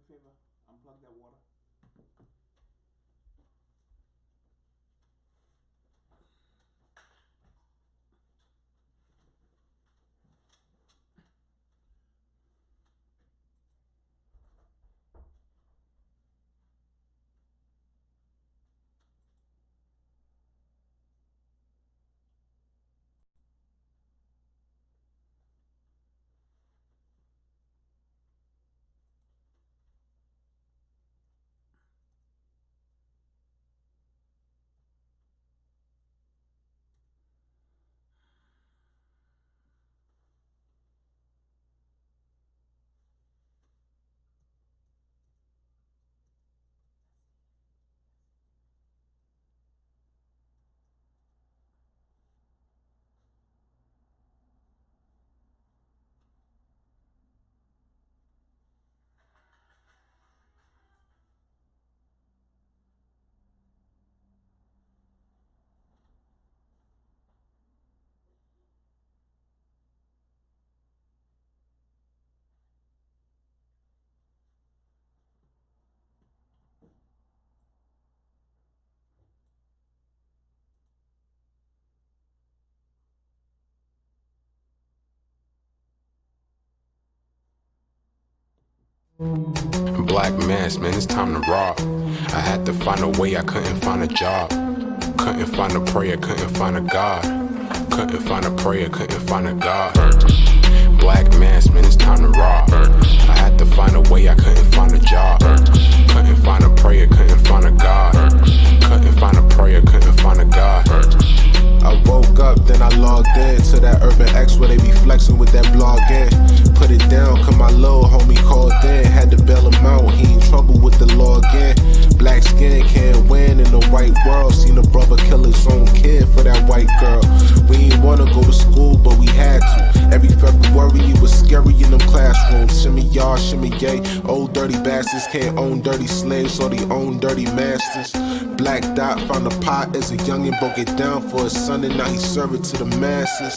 favor? Unplug that water. Black mass, man, it's time to rob. I had to find a way, I couldn't find a job. Couldn't find a prayer, couldn't find a God. Couldn't find a prayer, couldn't find a God. Black mass, man, it's time to rob. I had to find a way, I couldn't find a job. Couldn't find a prayer, couldn't find a God. Couldn't find a prayer, couldn't find a God. I woke up, then I logged in to that Urban X where they be flexing with that blog in. Put it down, cause my little homie called in. Had to bail him out, he in trouble with the law again. Black skin can't win in the white world. Seen a brother kill his own kid for that white girl. We ain't wanna go to school, but we had to. Every February it was scary in them classrooms. Shimmy y'all, shimmy yay. Old dirty bastards can't own dirty slaves, or they own dirty masters. Black Dot found a pot as a youngin', broke it down for his son, and now he serve it to the masses.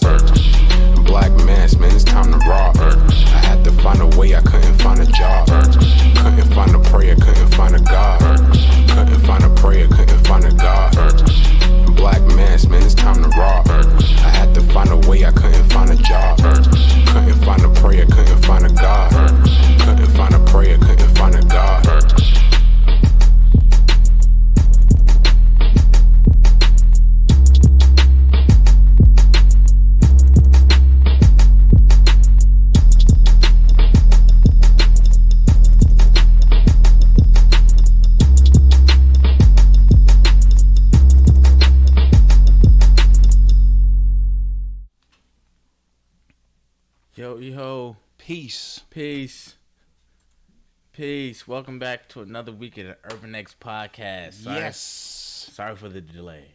Black mass, man, it's time to rob. I had to find a way, I couldn't find a job. Couldn't find a prayer, couldn't find a God. Couldn't find a prayer, couldn't find a God. Black mass, man, it's time to rob. I had to find a way, I couldn't find a job. Couldn't find a prayer, couldn't find a God. Couldn't find a prayer, couldn't find a God. Yo, Peace. peace. Welcome back to another week of the Urban X podcast. Sorry for the delay.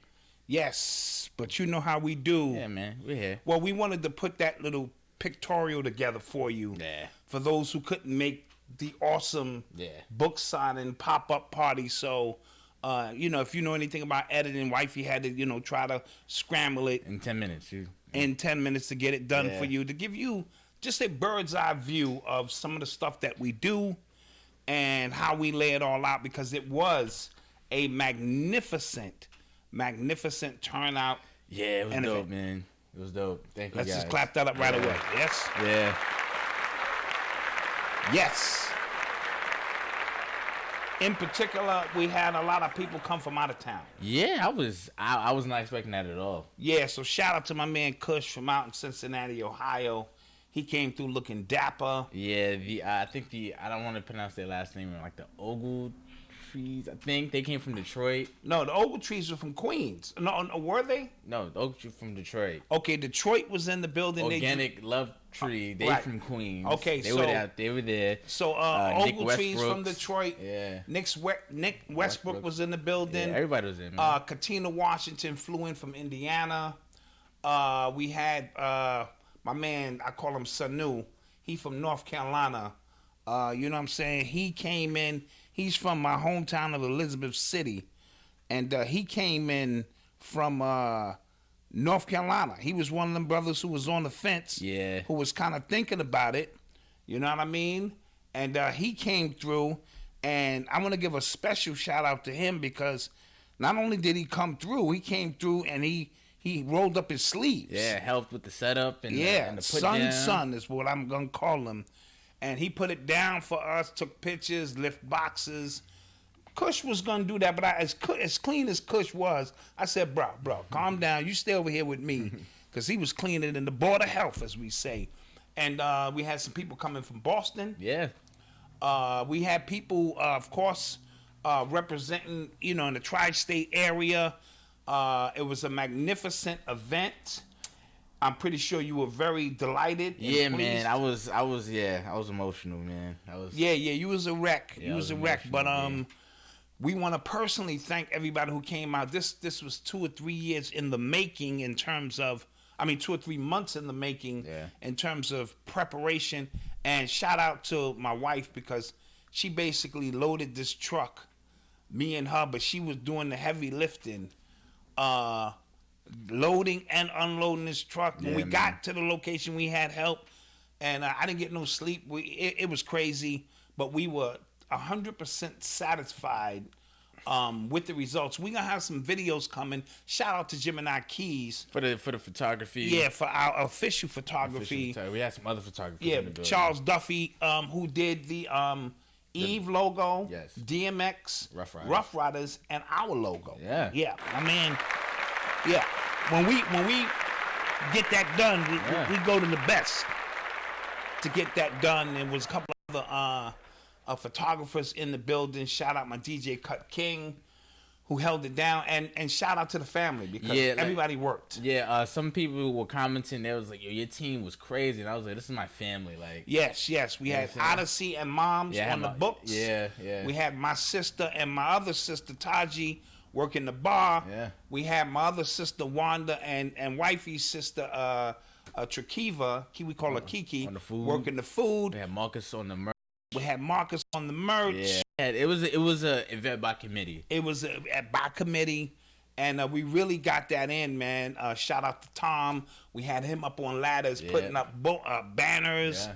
Yes, but you know how we do. Yeah, man, we're here. Well, we wanted to put that little pictorial together for you. Yeah. For those who couldn't make the awesome book signing pop-up party. So, if you know anything about editing, wifey had to, try to scramble it In 10 minutes, in 10 minutes to get it done for you, to give you just a bird's eye view of some of the stuff that we do and how we lay it all out, because it was a magnificent turnout. Yeah, it was dope, man. It was dope. Thank you, Let's guys. just clap that up right away. Yes? Yeah. Yes. In particular, we had a lot of people come from out of town. Yeah, I was not expecting that at all. Yeah, so shout out to my man Kush from out in Cincinnati, Ohio. He came through looking dapper. Yeah, I don't want to pronounce their last name, like the Ogle Trees. I think they came from Detroit. No, the Ogle Trees were from Queens. No, were they? No, the Ogle Tree from Detroit. Okay, Detroit was in the building. Organic Love Tree. They from Queens. Okay, they were there. So Ogle Trees from Detroit. Yeah. Nick Westbrook was in the building. Yeah, everybody was in. Man. Katina Washington flew in from Indiana. We had my man, I call him Sanu. He from North Carolina. You know what I'm saying? He came in. He's from my hometown of Elizabeth City. And he came in from North Carolina. He was one of them brothers who was on the fence. Yeah. Who was kind of thinking about it. You know what I mean? And he came through, and I want to give a special shout out to him because not only did he come through, he came through and he rolled up his sleeves. Yeah, helped with the setup and the put down. Son is what I'm gonna call him. And he put it down for us, took pictures, lift boxes. Kush was gonna do that, but as clean as Kush was, I said, bro, calm down. You stay over here with me, because he was cleaning in the board of health, as we say. And we had some people coming from Boston. Yeah. We had people, of course, representing, in the tri-state area. It was a magnificent event. I'm pretty sure you were very delighted. Yeah, man. I was emotional, man. You was a wreck. Yeah, You was a wreck. But we want to personally thank everybody who came out. This was 2 or 3 years in the making in terms of, 2 or 3 months in the making in terms of preparation. And shout out to my wife because she basically loaded this truck, me and her, but she was doing the heavy lifting. Loading and unloading this truck. When we got to the location, we had help, and I didn't get no sleep. It was crazy, but we were 100% satisfied with the results. We're gonna have some videos coming. Shout out to Gemini Keys for the photography. Yeah, for our official photography. We had some other photographers. Yeah, in the building. Charles Duffy, who did the Eve logo, yes, DMX, Rough Riders, and our logo. Yeah, I mean. Yeah, when we get that done, we go to the best to get that done. There was a couple of other photographers in the building. shout out my DJ Cut King, who held it down, and shout out to the family because everybody worked. Yeah, some people were commenting. They was like, "Yo, your team was crazy," and I was like, "This is my family." Like, yes, we had Odyssey and Moms on the books. Yeah. We had my sister and my other sister Taji working the bar. Yeah. We had my other sister Wanda and wifey's sister Trakiva, we call her Kiki, on the food. Working the food. We had Marcus on the merch. Yeah, it was a event by committee. It was by committee, and we really got that in, man. Shout out to Tom. We had him up on ladders, putting up banners. Yeah.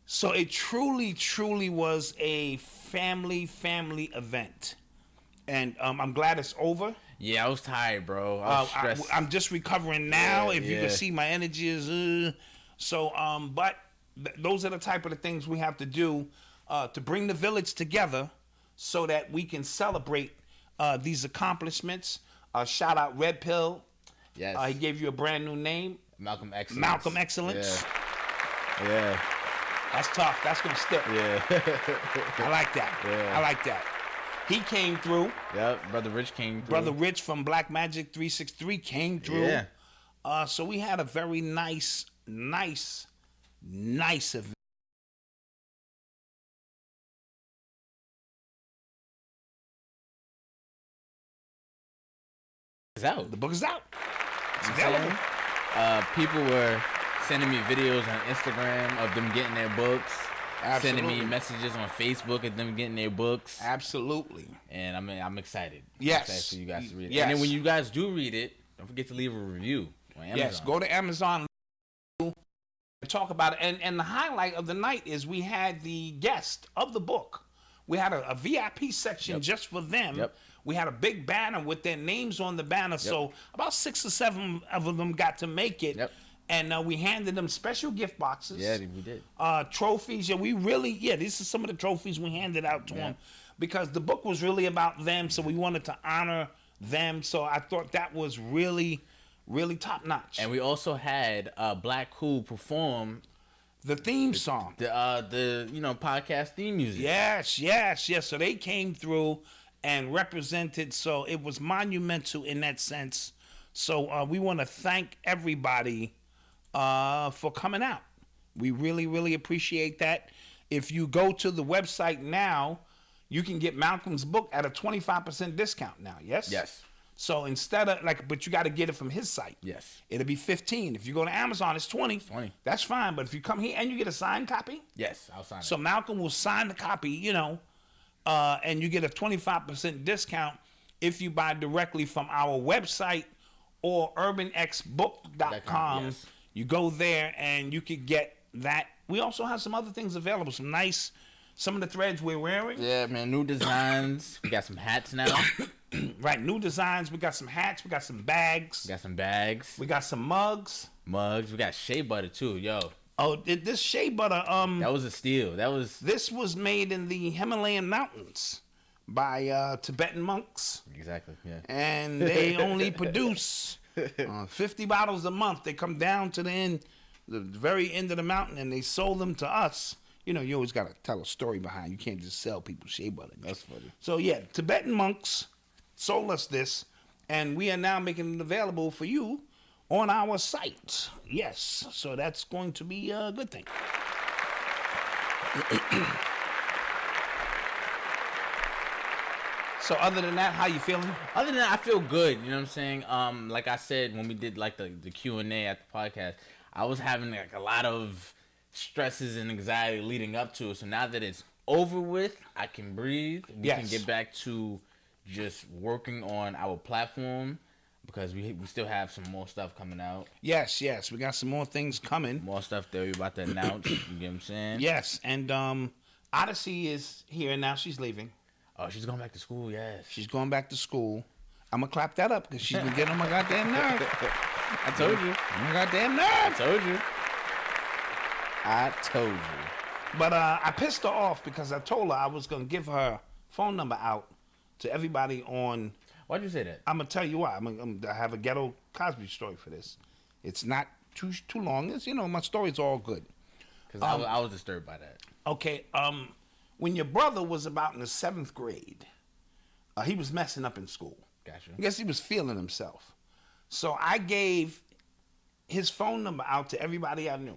So it truly was a family event. And I'm glad it's over. Yeah, I was tired, bro. I was stressed. I'm just recovering now. Yeah, if you can see, my energy is but those are the type of the things we have to do to bring the village together so that we can celebrate these accomplishments. Shout out Red Pill. Yes. He gave you a brand new name. Malcom Xcellence. Malcom Xcellence. Yeah. That's tough. That's going to stick. Yeah. I like that. Yeah. I like that. He came through. Yep, Brother Rich came through. Brother Rich from Black Magic 363 came through. Yeah. So we had a very nice event. It's out. The book is out. It's You available. saying? People were sending me videos on Instagram of them getting their books. Absolutely. Sending me messages on Facebook of them getting their books. Absolutely. And I'm excited. Yes. I'm excited for you guys to read it. Yes. And then when you guys do read it, don't forget to leave a review on Amazon. Yes, go to Amazon and talk about it. And the highlight of the night is we had the guest of the book. We had a VIP section just for them. Yep. We had a big banner with their names on the banner. So about 6 or 7 of them got to make it. Yep. And we handed them special gift boxes. Yeah, we did. Trophies. Yeah, these are some of the trophies we handed out to them because the book was really about them. So we wanted to honor them. So I thought that was really, really top notch. And we also had Black Cool perform the theme song. The podcast theme music. Yes. So they came through and represented. So it was monumental in that sense. So we want to thank everybody for coming out. We really, really appreciate that. If you go to the website now, you can get Malcolm's book at a 25% discount now. Yes. Yes. So instead of but you got to get it from his site. Yes. It'll be 15. If you go to Amazon, it's 20. 20. That's fine. But if you come here and you get a signed copy. Yes, I'll sign it. So Malcolm will sign the copy, and you get a 25% discount if you buy directly from our website or urbanxbook.com. Yes. You go there and you could get that. We also have some other things available, some nice some of the threads we're wearing. Yeah, man, new designs. We got some hats now. Right, new designs. We got some hats. We got some bags. We got some bags. We got some mugs. Mugs. We got shea butter too, yo. Oh, this shea butter. That was a steal. This was made in the Himalayan mountains by Tibetan monks. Exactly. Yeah. And they only produce 50 bottles a month. They come down to the very end of the mountain, and they sold them to us. You know, you always got to tell a story behind. You can't just sell people shea butter. That's funny. So yeah, Tibetan monks sold us this, and we are now making it available for you on our site. Yes, so that's going to be a good thing. So other than that, how you feeling? Other than that, I feel good. You know what I'm saying? Like I said when we did like the Q&A at the podcast, I was having like a lot of stresses and anxiety leading up to it. So now that it's over with, I can breathe. We can get back to just working on our platform because we still have some more stuff coming out. Yes, we got some more things coming. More stuff that we're about to announce. You get what I'm saying? Yes, and Odyssey is here now. She's leaving. Oh, she's going back to school, yes. She's going back to school. I'm going to clap that up because she's been getting on my goddamn nerve. I told you. On my goddamn nerve. I told you. But I pissed her off because I told her I was going to give her phone number out to everybody on... Why'd you say that? I'm going to tell you why. I have a ghetto Cosby story for this. It's not too long. It's, my story's all good. Because I was disturbed by that. Okay, when your brother was about in the 7th grade, he was messing up in school. Gotcha. I guess he was feeling himself. So I gave his phone number out to everybody I knew.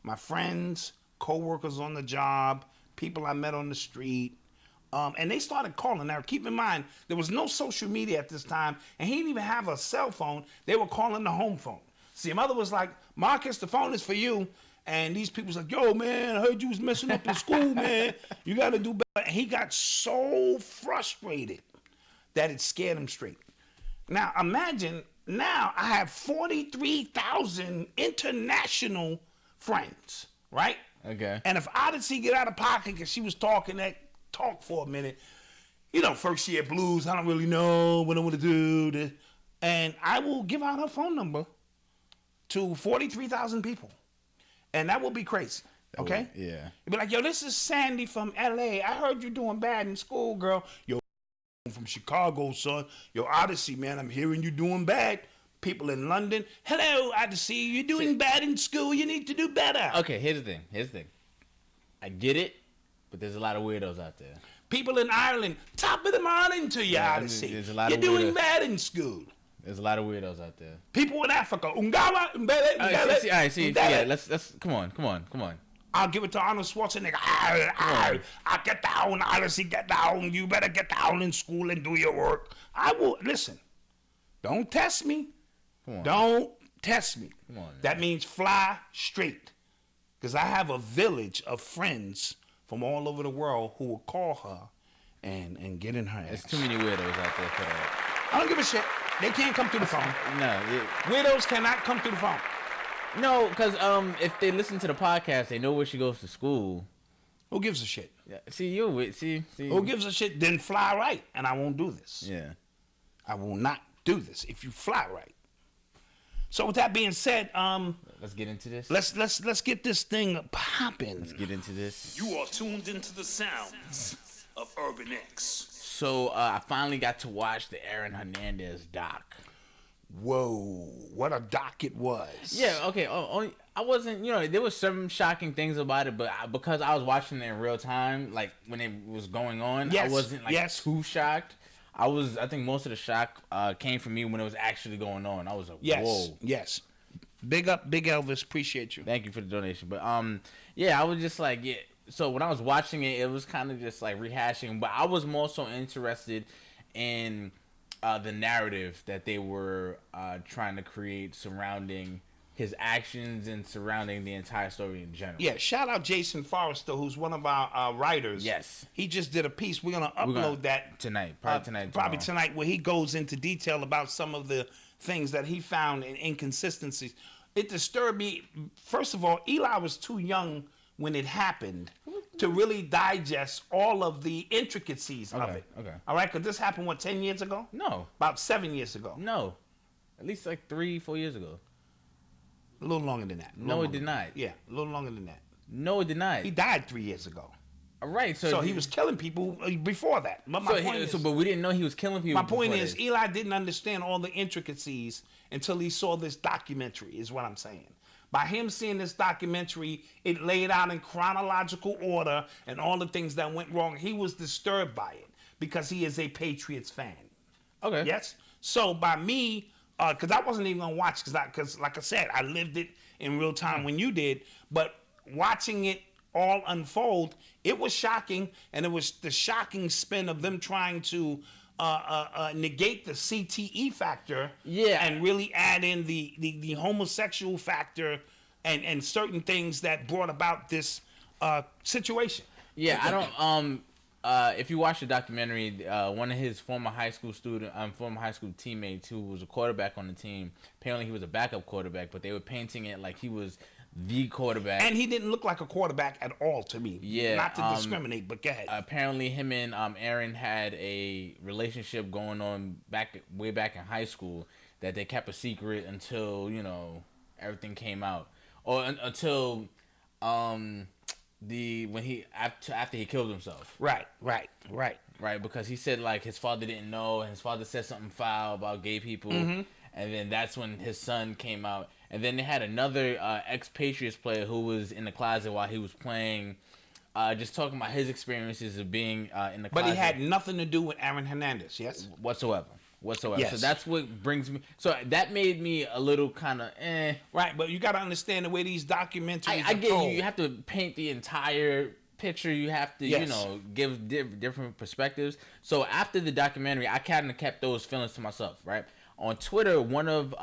My friends, co-workers on the job, people I met on the street. And they started calling. Now, keep in mind, there was no social media at this time, and he didn't even have a cell phone. They were calling the home phone. See, mother was like, Marcus, the phone is for you. And these people was like, yo, man, I heard you was messing up in school, man. You got to do better. And he got so frustrated that it scared him straight. Now, imagine, now I have 43,000 international friends, right? Okay. And if Odyssey get out of pocket because she was talking that talk for a minute, first year blues, I don't really know what I want to do. And I will give out her phone number to 43,000 people. And that will be crazy, okay? Yeah. You'll be like, yo, this is Sandy from L.A. I heard you doing bad in school, girl. Yo, I'm from Chicago, son. Yo, Odyssey, man, I'm hearing you doing bad. People in London, hello, Odyssey, you're doing bad in school. You need to do better. Okay, here's the thing. I get it, but there's a lot of weirdos out there. People in Ireland, top of the morning to you, Odyssey. There's a lot you're of doing weirdos. bad in school. There's a lot of weirdos out there. People in Africa, Ungawa, Mbele, All right, see, yeah, let's come on. I'll give it to Arnold Schwarzenegger. I get down, Odyssey, get down. You better get down in school and do your work. I will, listen, don't test me. Come on. Don't test me. Come on. That means fly straight. Because I have a village of friends from all over the world who will call her and get in her ass. There's too many weirdos out there for that. I don't give a shit. They can't come through the phone. No. Weirdos cannot come through the phone. No, because if they listen to the podcast, they know where she goes to school. Who gives a shit? Yeah, see. Who gives a shit? Then fly right, and I won't do this. Yeah. I will not do this if you fly right. So with that being said, let's get into this. Let's get this thing popping. Let's get into this. You are tuned into the sounds of Urban X. So I finally got to watch the Aaron Hernandez doc. Whoa, what a doc it was. Yeah, okay. I wasn't, there was some shocking things about it, but because I was watching it in real time, like when it was going on, I wasn't too shocked. I think most of the shock came from me when it was actually going on. I was like, whoa. Yes. Big up, Big Elvis. Appreciate you. Thank you for the donation. But I was just like, yeah. So when I was watching it, it was kind of just like rehashing, but I was more so interested in the narrative that they were trying to create surrounding his actions and surrounding the entire story in general. Yeah, shout out Jason Forrester, who's one of our writers. Yes. He just did a piece. We're going to upload that tonight. Probably tonight, where he goes into detail about some of the things that he found in inconsistencies. It disturbed me. First of all, Eli was too young when it happened. to really digest all of the intricacies of it. Okay. All right, because this happened, 10 years ago? No. About 7 years ago. No. At least like 3-4 years ago. A little longer than that. No, it did not. Yeah, a little longer than that. No, it did not. He died 3 years ago. All right, So he was killing people before that. But my point is, but we didn't know he was killing people. my point is, Eli didn't understand all the intricacies until he saw this documentary, is what I'm saying. By him seeing this documentary, it laid out in chronological order and all the things that went wrong. He was disturbed by it because he is a Patriots fan. Okay. Yes? So by me, because I wasn't even going to watch, because like I said, I lived it in real time when you did, but watching it all unfold, it was shocking, and it was the shocking spin of them trying to negate the CTE factor, and really add in the homosexual factor and certain things that brought about this situation. Yeah, I don't. If you watch the documentary, one of his former high school teammates who was a quarterback on the team, apparently he was a backup quarterback, but they were painting it like he was the quarterback. And he didn't look like a quarterback at all to me. Yeah. Not to discriminate, but go ahead. Apparently him and Aaron had a relationship going on way back in high school that they kept a secret until, everything came out. Or until after he killed himself. Right. Right, because he said like his father didn't know, and his father said something foul about gay people, and then that's when his son came out. And then they had another ex-Patriots player who was in the closet while he was playing, just talking about his experiences of being in the closet. But he had nothing to do with Aaron Hernandez, yes? Whatsoever. Yes. So that's what brings me... So that made me a little kind of Right, but you got to understand the way these documentaries I get told. you have to paint the entire picture. You have to, give different perspectives. So after the documentary, I kind of kept those feelings to myself, right? On Twitter, one of...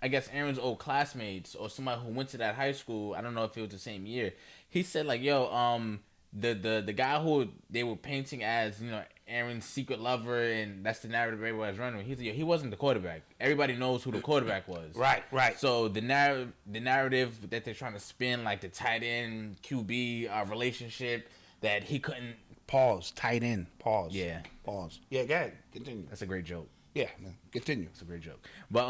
I guess Aaron's old classmates or somebody who went to that high school, I don't know if it was the same year, he said like, the guy who they were painting as, Aaron's secret lover, and that's the narrative everybody was running with, he wasn't the quarterback. Everybody knows who the quarterback was. Right. So the narrative that they're trying to spin, like the tight end QB relationship, that he couldn't... Pause. Tight end. Pause. Yeah. Pause. Yeah, go ahead. Continue. That's a great joke. Yeah, continue. It's a great joke, but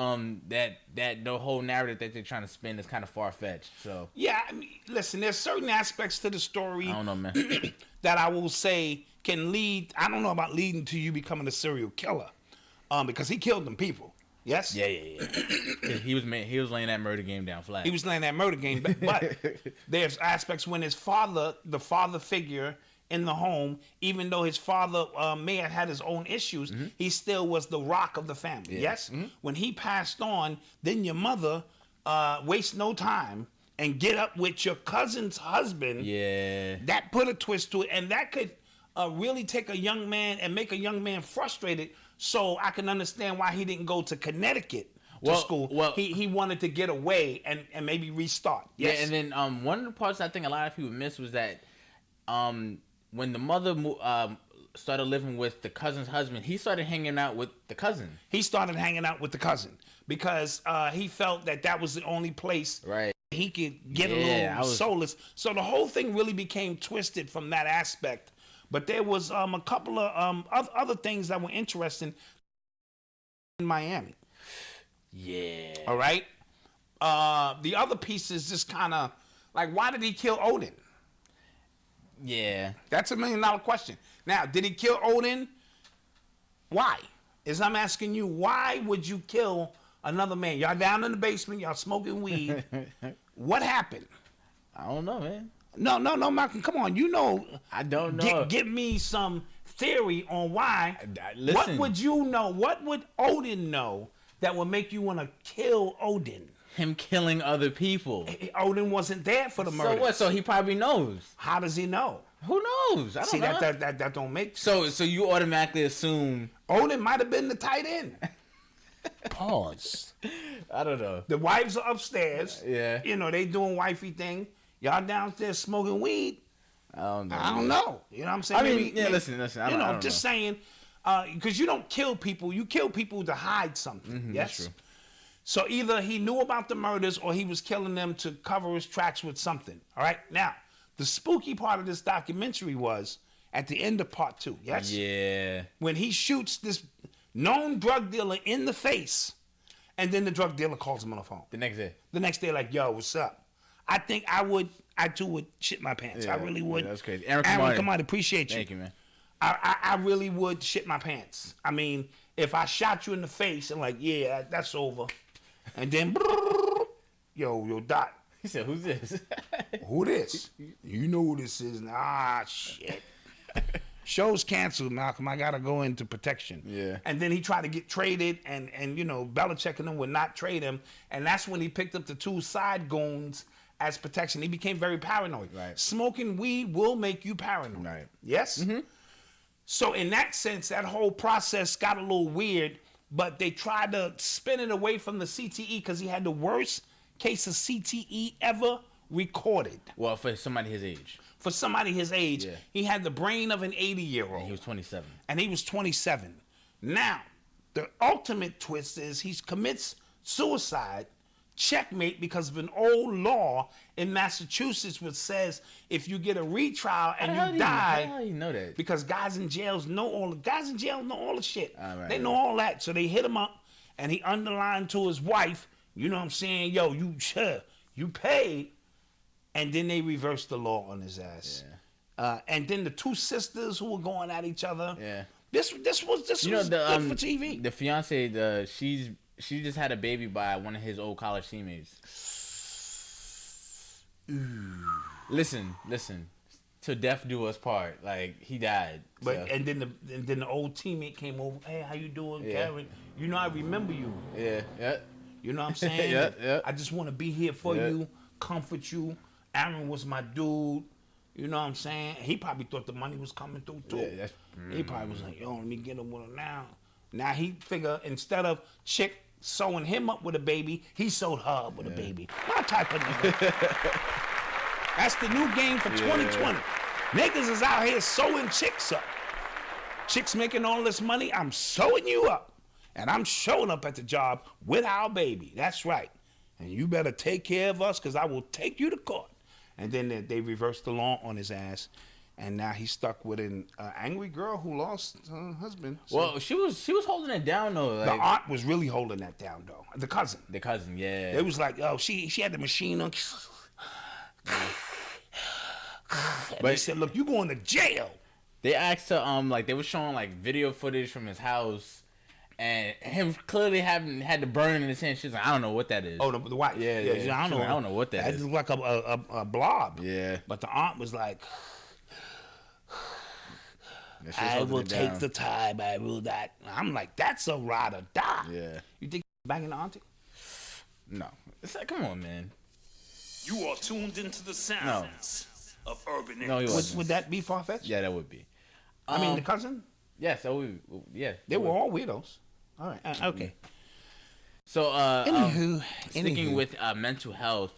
that the whole narrative that they're trying to spin is kind of far fetched. So yeah, I mean, listen, there's certain aspects to the story. I don't know, man. that I will say can lead. I don't know about leading to you becoming a serial killer, because he killed them people. Yes. Yeah. he was laying that murder game down flat. He was laying that murder game, but there's aspects when his father, the father figure in the home, even though his father may have had his own issues, he still was the rock of the family. Yeah. Yes? When he passed on, then your mother waste no time and get up with your cousin's husband. Yeah. That put a twist to it, and that could really take a young man and make a young man frustrated. So I can understand why he didn't go to Connecticut to school. Well, he wanted to get away and maybe restart. Yes? Yeah, and then one of the parts I think a lot of people missed was that when the mother started living with the cousin's husband, he started hanging out with the cousin. He started hanging out with the cousin because he felt that was the only place he could get a little solace. So the whole thing really became twisted from that aspect. But there was a couple of other things that were interesting in Miami. Yeah. All right? The other piece is just kind of like, why did he kill Odin? Yeah. That's $1 million question. Now, did he kill Odin? Why? I'm asking you, why would you kill another man? Y'all down in the basement, y'all smoking weed. What happened? I don't know, man. No, Malcolm, come on. You know. I don't know. Give me some theory on why. Listen. What would you know? What would Odin know that would make you want to kill Odin? Him killing other people. Odin wasn't there for the murder. So what? So he probably knows. How does he know? Who knows? I don't know. That don't make sense. So you automatically assume Odin might have been the tight end. Pause. I don't know. The wives are upstairs. Yeah. They doing wifey thing. Y'all downstairs smoking weed. I don't know. I don't know. You know what I'm saying? I mean, listen. I don't know. Saying, because you don't kill people. You kill people to hide something. Yes. That's true. So either he knew about the murders or he was killing them to cover his tracks with something. All right. Now, The spooky part of this documentary was at the end of part 2. Yes. Yeah. When he shoots this known drug dealer in the face, and then the drug dealer calls him on the phone. The next day. The next day, like, yo, what's up? I think I too would shit my pants. Yeah, I really would. Yeah, that's crazy. Aaron, come on, appreciate you. Thank you, man. I really would shit my pants. I mean, if I shot you in the face and like, yeah, that's over. And then, yo, Doc. He said, who's this? Who this? You know who this is. Ah, shit. Show's canceled, Malcolm. I got to go into protection. Yeah. And then he tried to get traded, and Belichick and them would not trade him. And that's when he picked up the 2 side goons as protection. He became very paranoid. Right. Smoking weed will make you paranoid. Right. Yes? Mm-hmm. So in that sense, that whole process got a little weird, but they tried to spin it away from the CTE because he had the worst case of CTE ever recorded. Well, for somebody his age. For somebody his age, Yeah. he had the brain of an 80-year-old. And he was 27. And he was 27. Now, the ultimate twist is he commits suicide, checkmate, because of an old law in Massachusetts which says if you get a retrial and you die, How do you know that? because guys in jail know all the shit. Right, they know all that. So they hit him up, and he underlined to his wife, you know what I'm saying? Yo, you paid. And then they reversed the law on his ass. Yeah. And then the 2 sisters who were going at each other. Yeah. This was good for TV. The fiance, she just had a baby by one of his old college teammates. Listen. Till death do us part. Like, he died. But so. and then the old teammate came over. Hey, how you doing, Yeah. Karen? You know I remember you. Yeah. You know what I'm saying? Yeah. I just want to be here for you, comfort you. Aaron was my dude. You know what I'm saying? He probably thought the money was coming through too. Yeah, He probably was like, yo, let me get him with him now. Now he figure instead of chick sewing him up with a baby, he sewed her up with a baby. My type of nigga. That's the new game for 2020. Niggas is out here sewing chicks up. Chicks making all this money, I'm sewing you up. And I'm showing up at the job with our baby. That's right. And you better take care of us because I will take you to court. And then they reversed the law on his ass. And now he's stuck with an angry girl who lost her husband. So Well, she was holding it down though. Like, the aunt was really holding that down though. The cousin. yeah. It was like, oh, she had the machine on. But they said, look, you going to jail. They asked her, like, they were showing like video footage from his house, and him clearly had the burn in his hand. She's like, I don't know what that is. Oh, the wife. Yeah. I don't know what that That is. looked like a blob. Yeah. But the aunt was like, Yeah, she was I holding will it take down. the time. I will not. I'm like, that's a ride or die. Yeah. You think banging the auntie? No. It's like, come on, man. You are tuned into the sounds of Urban No, he Xcellence. wasn't. Would that be far-fetched? Yeah, that would be. I mean, the cousin? Yes, that would. Yeah. They were all weirdos. All right. Okay. So, sticking Anywho. with mental health,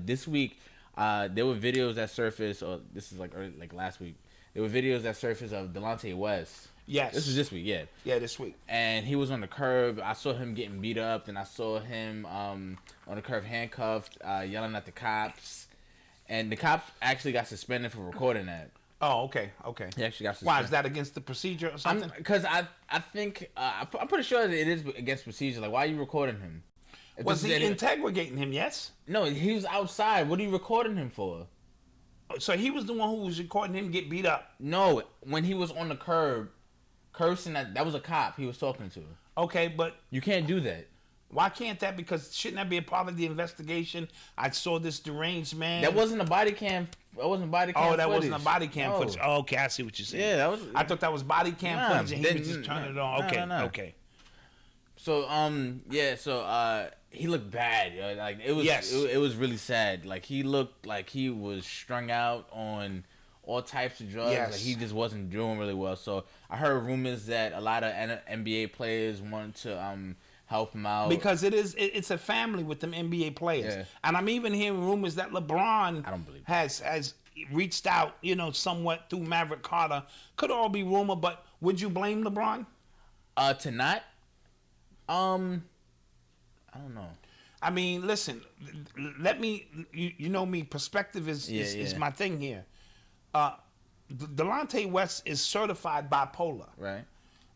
this week there were videos that surfaced, or this is like last week. There were videos that surfaced of Delonte West. Yes. This was this week, yeah. Yeah, this week. And he was on the curb. I saw him getting beat up, and I saw him on the curb handcuffed, yelling at the cops. And the cops actually got suspended for recording that. Oh, okay. He actually got suspended. Why, is that against the procedure or something? Because I think I'm pretty sure that it is against procedure. Like, why are you recording him? If Was this he is any- interrogating him, yes? No, he was outside. What are you recording him for? So he was the one who was recording him get beat up. No, when he was on the curb, cursing that was a cop he was talking to. Okay, but You can't do that. why can't that? Because shouldn't that be a part of the investigation? I saw this deranged man. That wasn't a body cam. That wasn't body cam. Oh, that footage. wasn't a body cam No. footage. Oh, okay, I see what you're saying. Yeah, that was. I thought that was body cam Nah, footage, and he then- was just turning it nah, on. Okay, nah. okay. So he looked bad. Yo. Like it was. Yes. It was really sad. Like he looked like he was strung out on all types of drugs. Yes. Like he just wasn't doing really well. So I heard rumors that a lot of NBA players wanted to help him out Because it's a family with them NBA players, Yeah. and I'm even hearing rumors that LeBron I don't believe it. has reached out, somewhat through Maverick Carter. Could all be rumor, but would you blame LeBron? To not. I don't know. I mean, listen. Let me. You know me. Perspective is my thing here. Delonte West is certified bipolar, Right.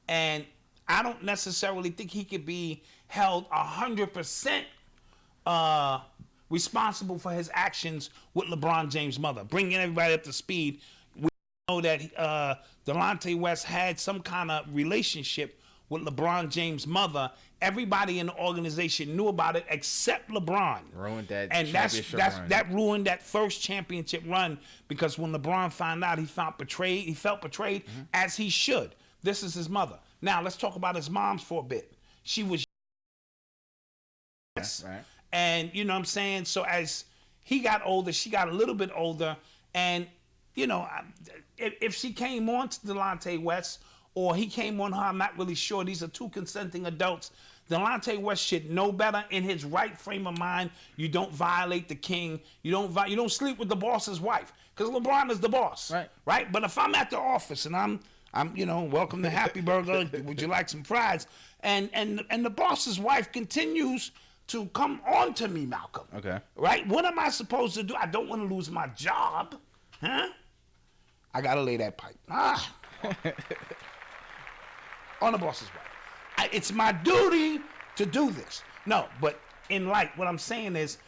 and I don't necessarily think he could be held 100% responsible for his actions with LeBron James' mother. Bringing everybody up to speed, we know that Delonte West had some kind of relationship with LeBron James' mother. Everybody in the organization knew about it except LeBron. Ruined that and championship run. that ruined that first championship run, because when LeBron found out, he felt betrayed. He felt betrayed, as he should. This is his mother. Now let's talk about his moms for a bit. She was Right. and you know what I'm saying? So as he got older, she got a little bit older. And, you know, if she came on to Delonte West or he came on her, I'm not really sure. These are two consenting adults. Delonte West should know better in his right frame of mind. You don't violate the king. You don't sleep with the boss's wife, because LeBron is the boss. Right? But if I'm at the office and I'm welcome to Happy Burger. Would you like some fries? And the boss's wife continues to come on to me, Malcolm. Okay. Right? What am I supposed to do? I don't want to lose my job. Huh? I got to lay that pipe. On the boss's wife. It's my duty to do this. No, but in light, what I'm saying is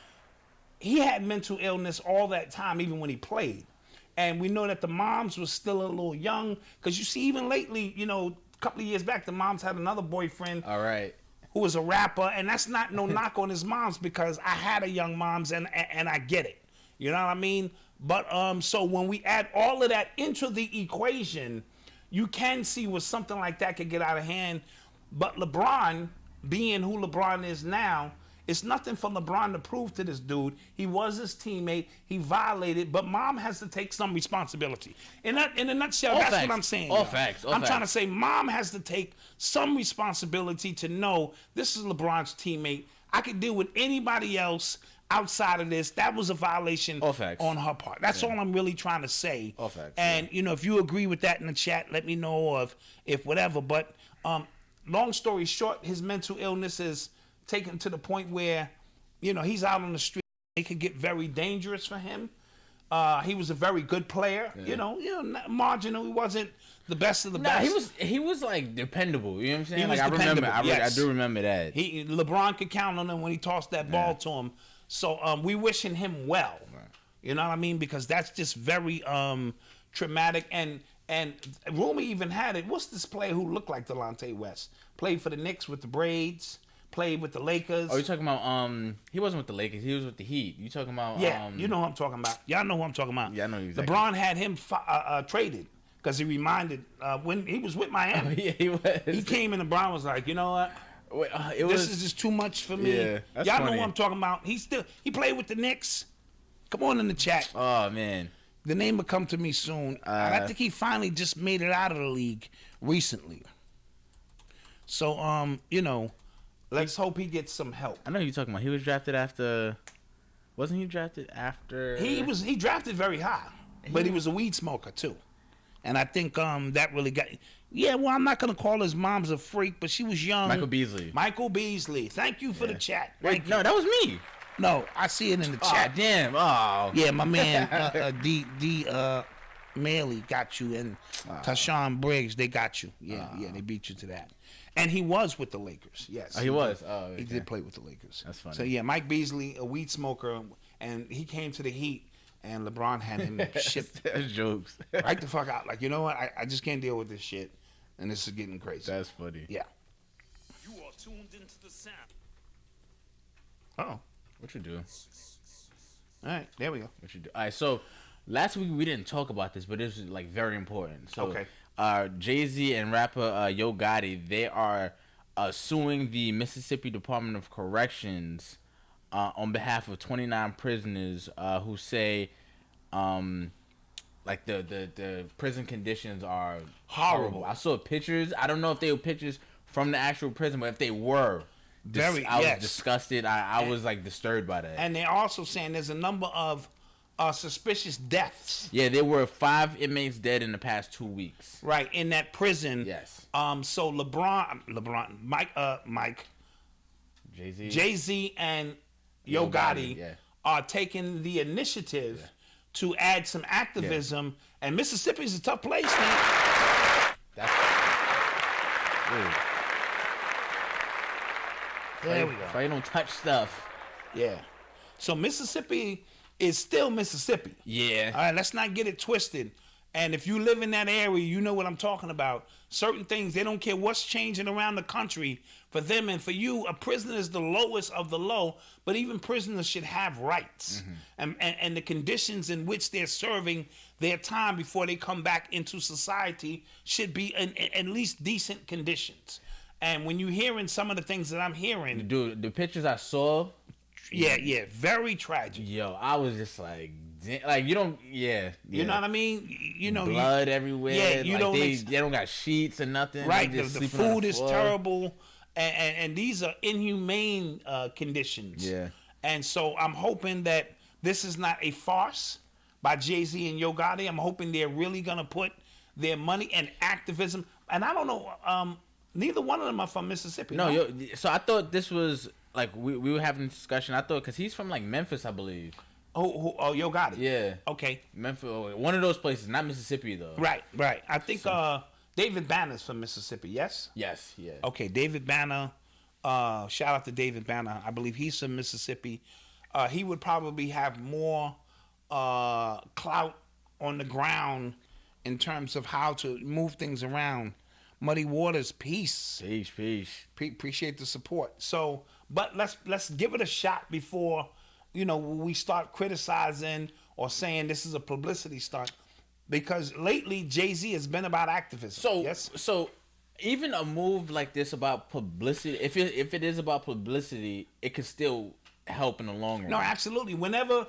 he had mental illness all that time, even when he played. And we know that the moms was still a little young, because you see, even lately, a couple of years back, the moms had another boyfriend. All right. Who was a rapper, and that's not no knock on his moms, because I had a young moms and I get it. You know what I mean? But so when we add all of that into the equation, you can see where something like that could get out of hand. But LeBron, being who LeBron is now, it's nothing for LeBron to prove to this dude. He was his teammate. He violated, but mom has to take some responsibility. In a nutshell, All that's facts. what I'm saying. All facts. I'm trying to say mom has to take some responsibility to know this is LeBron's teammate. I could deal with anybody else outside of this. That was a violation on her part. That's all I'm really trying to say. All facts. And, if you agree with that in the chat, let me know if whatever. But long story short, his mental illness is taken to the point where, he's out on the street. It could get very dangerous for him. He was a very good player. Yeah. Not marginal. He wasn't the best of the best. He was like dependable. You know what I'm saying? He was I remember. dependable, I do remember that. LeBron could count on him when he tossed that ball to him. So we wishing him well. Right. You know what I mean? Because that's just very traumatic. And rumor even had it. What's this player who looked like Delonte West? Played for the Knicks with the braids. Played with the Lakers. Oh, you're talking about he wasn't with the Lakers. He was with the Heat. You talking about you know who I'm talking about. Y'all know who I'm talking about. Yeah, I know exactly. LeBron had him traded because he reminded when he was with Miami. Oh, yeah, he was. He came in and LeBron was like, you know what? This is just too much for me. Yeah, that's Y'all funny. know who I'm talking about. He played with the Knicks. Come on in the chat. Oh man, the name will come to me soon. And I think he finally just made it out of the league recently. So let's hope he gets some help. I know who you're talking about. He was drafted after. Wasn't he drafted after? He drafted very high, but he was a weed smoker too, and I think that really got. Yeah, well, I'm not gonna call his mom's a freak, but she was young. Michael Beasley. Thank you for the chat. Wait, no, that was me. No, I see it in the chat. Oh, damn. Oh. Yeah, my man D Maley got you, and Tashawn Briggs, they got you. Yeah, they beat you to that. And he was with the Lakers. Yes. Oh, he was. Oh, okay. He did play with the Lakers. That's funny. So yeah, Mike Beasley, a weed smoker, and he came to the Heat, and LeBron had him shipped. That's jokes. Right the fuck out. Like, you know what? I just can't deal with this shit, and this is getting crazy. That's funny. Yeah. You are tuned into the sound. Oh. What you do? All right, there we go. What you do? All right, so last week we didn't talk about this, but this is like very important. So, okay. Jay-Z and rapper Yo Gotti, they are suing the Mississippi Department of Corrections on behalf of 29 prisoners who say like the prison conditions are horrible. I saw pictures. I don't know if they were pictures from the actual prison, but if they were, I was disgusted. I was like disturbed by that. And they're also saying there's a number of suspicious deaths. Yeah, there were 5 inmates dead in the past 2 weeks. Right, in that prison. Yes. So Mike, Jay-Z, Jay-Z and Yo Gotti, yeah. are taking the initiative to add some activism. And Mississippi is a tough place, man. That's There we go. If I don't touch stuff. Yeah. So Mississippi is still Mississippi. Yeah. All right, let's not get it twisted. And if you live in that area, you know what I'm talking about. Certain things, they don't care what's changing around the country. For them and for you, a prisoner is the lowest of the low, but even prisoners should have rights. And the conditions in which they're serving their time before they come back into society should be in at least decent conditions. And when you're hearing some of the things that I'm hearing... Dude, the pictures I saw... Yeah, very tragic. Yo, I was just like you don't, You know what I mean? You know, blood everywhere. Yeah, you like don't. They don't got sheets or nothing. Right, They just the sleeping on food the is floor. terrible, and these are inhumane conditions. Yeah. And so I'm hoping that this is not a farce by Jay-Z and Yo Gotti. I'm hoping they're really gonna put their money and activism. And I don't know, neither one of them are from Mississippi. No, so I thought this was like we were having a discussion. I thought because he's from like Memphis, I believe. Oh, Yo Gotti. Yeah. Okay. Memphis, one of those places, not Mississippi though. Right. I think David Banner's from Mississippi. Yes. Yes. Yeah. Okay, David Banner. Shout out to David Banner. I believe he's from Mississippi. He would probably have more clout on the ground in terms of how to move things around. Muddy Waters, peace. Peace. Appreciate the support. So, but let's give it a shot before we start criticizing or saying this is a publicity stunt. Because lately Jay-Z has been about activism. So even a move like this about publicity, if it is about publicity, it could still help in the long run. No, absolutely. Whenever,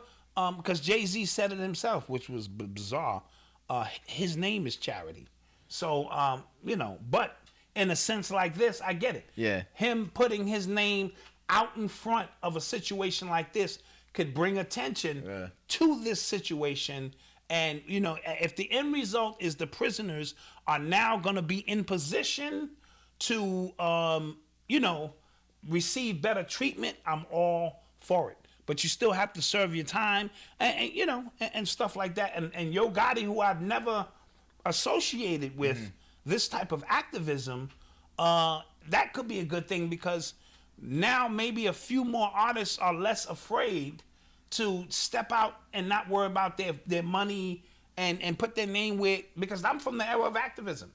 because Jay-Z said it himself, which was bizarre. His name is charity. So, but in a sense like this, I get it. Yeah. Him putting his name out in front of a situation like this could bring attention to this situation. And, if the end result is the prisoners are now going to be in position to, receive better treatment, I'm all for it. But you still have to serve your time and stuff like that. And Yo Gotti, who I've never associated with this type of activism, that could be a good thing because now maybe a few more artists are less afraid to step out and not worry about their money and put their name with, because I'm from the era of activism.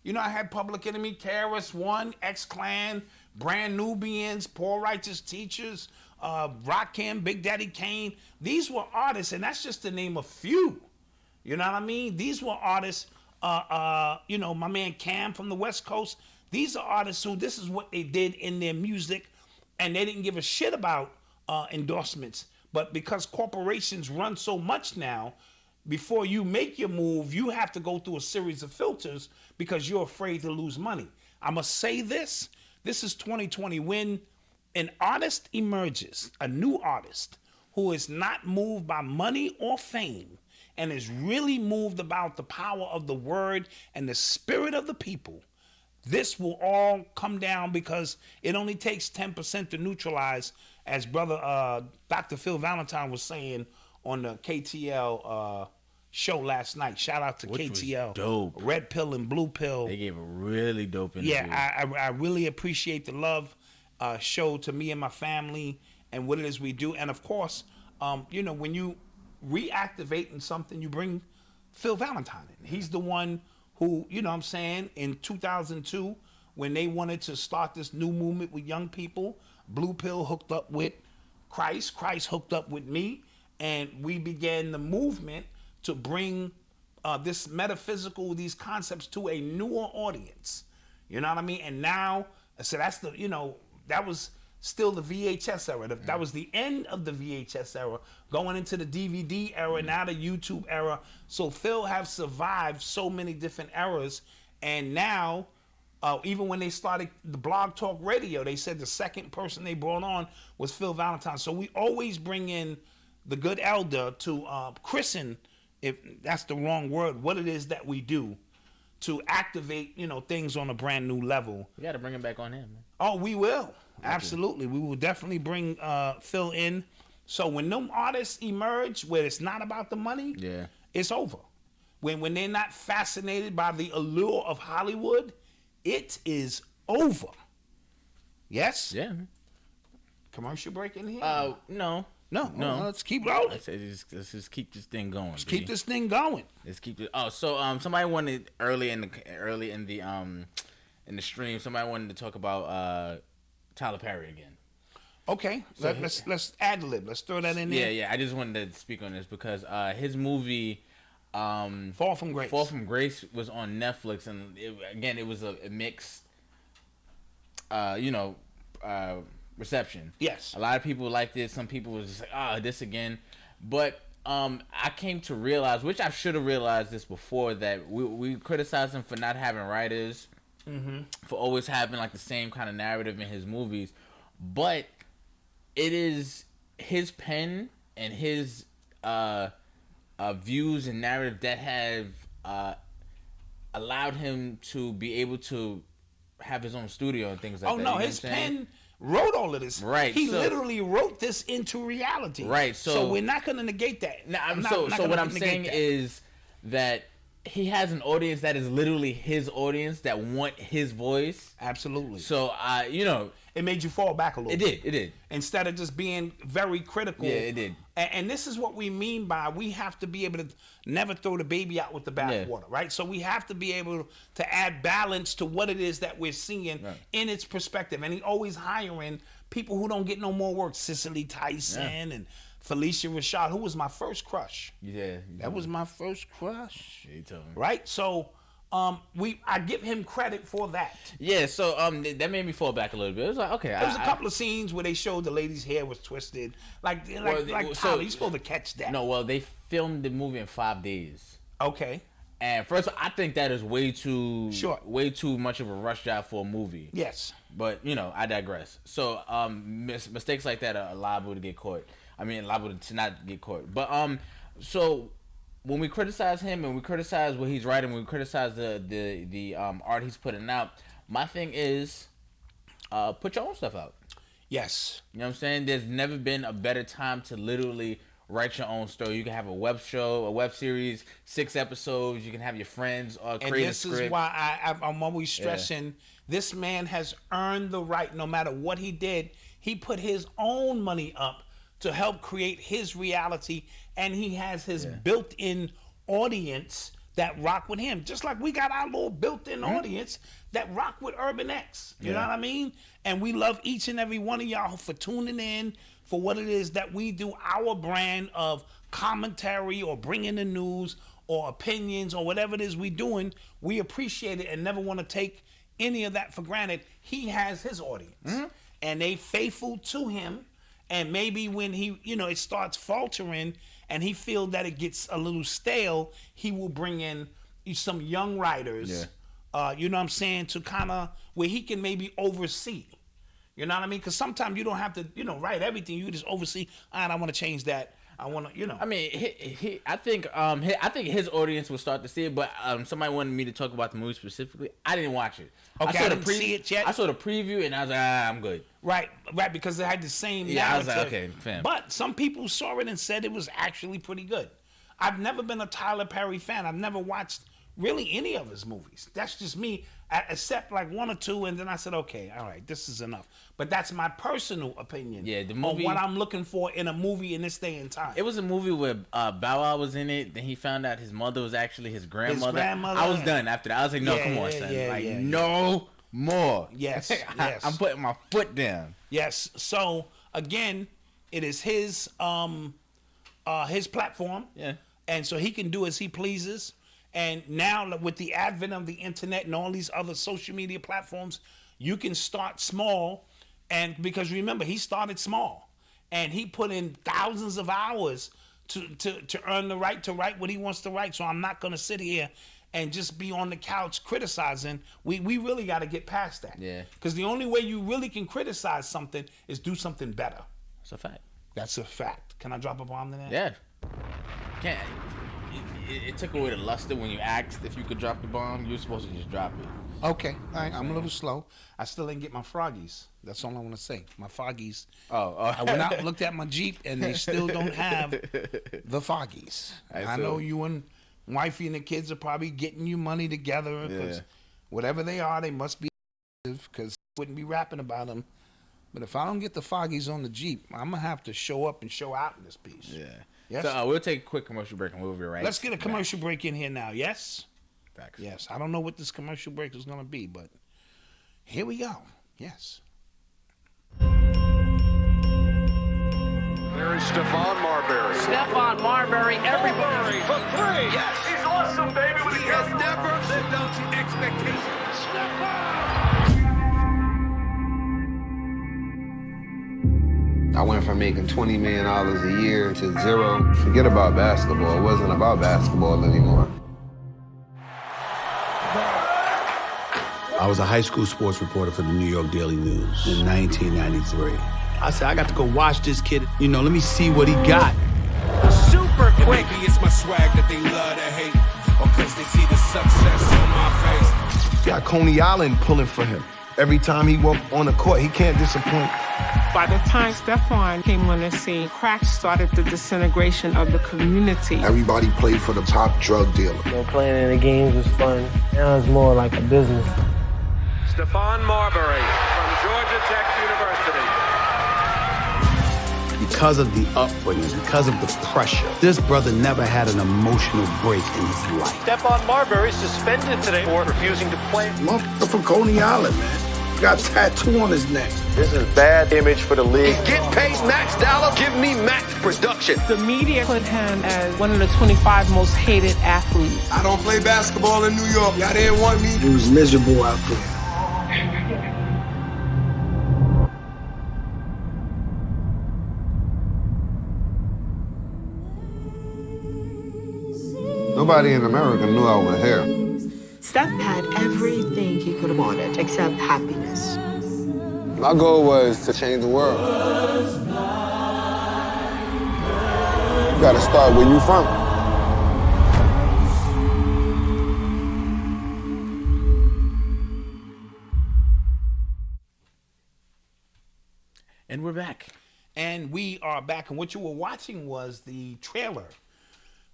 I had Public Enemy, KRS-One, X-Clan, Brand Nubians, Poor Righteous Teachers, Rakim, Big Daddy Kane. These were artists, and that's just to name a few. You know what I mean? These were artists, my man Cam from the West Coast. These are artists who this is what they did in their music, and they didn't give a shit about endorsements. But because corporations run so much now, before you make your move, you have to go through a series of filters because you're afraid to lose money. I must say this. This is 2020. When an artist emerges, a new artist who is not moved by money or fame and is really moved about the power of the word and the spirit of the people, this will all come down because it only takes 10% to neutralize, as brother Dr. Phil Valentine was saying on the KTL show last night. Shout out to Which KTL. was dope. Red Pill and Blue Pill. They gave a really dope interview. Yeah, I really appreciate the love show to me and my family and what it is we do. And of course, when you reactivate in something, you bring Phil Valentine in. He's the one who, in 2002, when they wanted to start this new movement with young people, Blue Pill hooked up with Christ hooked up with me, and we began the movement to bring this metaphysical, these concepts to a newer audience. You know what I mean? And now, so that's that was still the VHS era. That was the end of the VHS era, going into the DVD era, now the YouTube era. So Phil have survived so many different eras, and now, even when they started the Blog Talk Radio, they said the second person they brought on was Phil Valentine. So we always bring in the good elder to christen, if that's the wrong word, what it is that we do to activate, things on a brand new level. We got to bring him back on him, man. Oh, we will. Absolutely. We will definitely bring Phil in. So when them artists emerge where it's not about the money, it's over. When they're not fascinated by the allure of Hollywood, it is over. Yes? Yeah. Commercial break in here? No. No. Let's keep rolling. Let's just keep this thing going. Let's keep this thing going. Let's keep it. Oh, so somebody wanted early in the stream. Somebody wanted to talk about Tyler Perry again. Okay, so let's ad lib. Let's throw that in there. Yeah. I just wanted to speak on this because his movie, Fall from Grace. Fall from Grace was on Netflix, and it was a mixed, reception. Yes. A lot of people liked it. Some people was just like, this again. But I came to realize, which I should have realized this before, that we criticized him for not having writers, for always having like the same kind of narrative in his movies. But it is his pen and his views and narrative that have allowed him to be able to have his own studio and things like that. Oh no, his pen wrote all of this. Right. He literally wrote this into reality. Right. So we're not going to negate that. So what I'm saying is that he has an audience that is literally his audience that want his voice. Absolutely. So it made you fall back a little bit. It did. Instead of just being very critical. Yeah, it did. And this is what we mean by we have to be able to never throw the baby out with the bathwater, right? So we have to be able to add balance to what it is that we're seeing in its perspective. And he always hiring people who don't get no more work. Cicely Tyson and Felicia Rashad, who was my first crush. Yeah. That was my first crush. Yeah, you told me. Right? So I give him credit for that. Yeah, so that made me fall back a little bit. It was like, okay. There was a couple of scenes where they showed the lady's hair was twisted. Like Tyler, you're supposed to catch that. No, well, they filmed the movie in 5 days. Okay. And first, I think that is way too much of a rush job for a movie. Yes. But, I digress. So, mistakes like that are liable to get caught. I mean, liable to not get caught. But, so when we criticize him and we criticize what he's writing, when we criticize the art he's putting out, my thing is put your own stuff out. Yes. You know what I'm saying? There's never been a better time to literally write your own story. You can have a web show, a web series, 6 episodes. You can have your friends create a script. And this is why I'm always stressing this man has earned the right, no matter what he did. He put his own money up to help create his reality, and he has his built-in audience that rock with him. Just like we got our little built-in audience that rock with Urban X. You know what I mean? And we love each and every one of y'all for tuning in for what it is that we do, our brand of commentary or bringing the news or opinions or whatever it is we doing. We appreciate it and never want to take any of that for granted. He has his audience, and they faithful to him. And maybe when he, it starts faltering and he feels that it gets a little stale, he will bring in some young writers, you know what I'm saying, to kind of where he can maybe oversee. You know what I mean? Because sometimes you don't have to, write everything. You just oversee. All right, I want to change that. I want to, I mean, I think his audience will start to see it, but somebody wanted me to talk about the movie specifically. I didn't watch it. Okay, I didn't see it yet. I saw the preview and I was like, I'm good. Right, because it had the same narrative. I was like, okay, fam. But some people saw it and said it was actually pretty good. I've never been a Tyler Perry fan. I've never watched really any of his movies. That's just me, except like 1 or 2, and then I said, okay, all right, this is enough. But that's my personal opinion the movie, on what I'm looking for in a movie in this day and time. It was a movie where Bow Wow was in it. Then he found out his mother was actually his grandmother. I was done after that. I was like, no, come on, son. No more. Yes, I'm putting my foot down. Yes. So, again, it is his platform. Yeah. And so he can do as he pleases. And now with the advent of the internet and all these other social media platforms, you can start small. And because remember, he started small and he put in thousands of hours to earn the right to write what he wants to write. So I'm not going to sit here and just be on the couch criticizing. We really got to get past that. Yeah. Because the only way you really can criticize something is do something better. That's a fact. That's a fact. Can I drop a bomb to that? Yeah. Can't. It took away the luster when you asked if you could drop the bomb. You were supposed to just drop it. Okay, all right, I'm a little slow. I still didn't get my froggies. That's all I want to say. My foggies. Oh. I went out and looked at my Jeep, and they still don't have the foggies. I know you and wifey and the kids are probably getting you money together. Because whatever they are, they must be because I wouldn't be rapping about them. But if I don't get the foggies on the Jeep, I'm going to have to show up and show out in this piece. Yeah. Yes? So we'll take a quick commercial break and we'll be right back. Let's get a commercial break in here now, yes? Facts. Yes. I don't know what this commercial break is going to be, but here we go. Yes. There is Stephon Marbury. Stephon Marbury, everybody. For three. Yes. He's awesome, baby. He has never lived up to expectations. I went from making $20 million a year to zero. Forget about basketball. It wasn't about basketball anymore. I was a high school sports reporter for the New York Daily News in 1993. I said, I got to go watch this kid. You know, let me see what he got. Super quick. Maybe it's my swag that they love to hate, or because they see the success on my face. Got Coney Island pulling for him. Every time he walked on the court, he can't disappoint. By the time Stephon came on the scene, crack started the disintegration of the community. Everybody played for the top drug dealer. Playing in the games was fun. Now it's more like a business. Stephon Marbury from Georgia Tech University. Because of the upbringing, because of the pressure, this brother never had an emotional break in his life. Stephon Marbury suspended today for refusing to play. Motherfucker from Coney Island, man. Got a tattoo on his neck. This is bad image for the league. Get paid max dollar, give me max production. The media put him as one of the 25 most hated athletes. I don't play basketball in New York. Y'all didn't want me. He was miserable out there. Nobody in America knew I was here. Steph had everything he could have wanted except happiness. My goal was to change the world. You gotta start where you from. And we're back. And we are back. And what you were watching was the trailer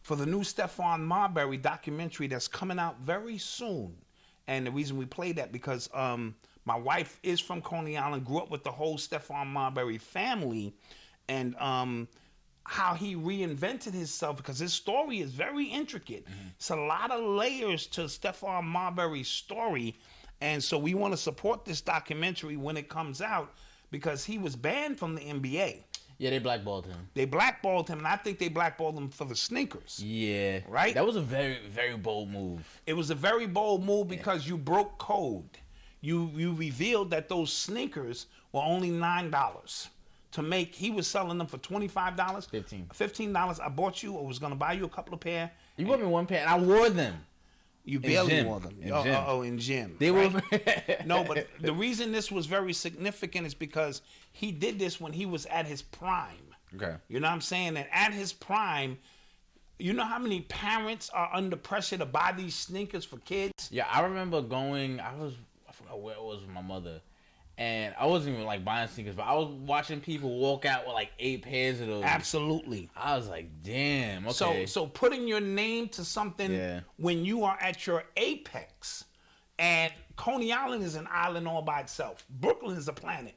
for the new Stephon Marbury documentary that's coming out very soon. And the reason we played that because my wife is from Coney Island, grew up with the whole Stephon Marbury family, and how he reinvented himself because his story is very intricate. It's a lot of layers to Stephon Marbury's story. And so we want to support this documentary when it comes out because he was banned from the NBA. Yeah, they blackballed him. They blackballed him, and I think they blackballed him for the sneakers. Yeah. Right? That was a very, very bold move. It was a very bold move because you broke code. You revealed that those sneakers were only $9 to make. He was selling them for $25. $15. I bought you or was going to buy you a couple of pair. You bought me one pair, and I wore them. You barely gym. wore them. In gym. They right? were. No, but the reason this was very significant is because he did this when he was at his prime. Okay. You know what I'm saying? And at his prime, you know how many parents are under pressure to buy these sneakers for kids? Yeah, I remember going. I forgot where it was with my mother, and I wasn't even like buying sneakers, but I was watching people walk out with like 8 pairs of those. Absolutely. I was like, damn. Okay. So putting your name to something when you are at your apex, and Coney Island is an island all by itself. Brooklyn is a planet.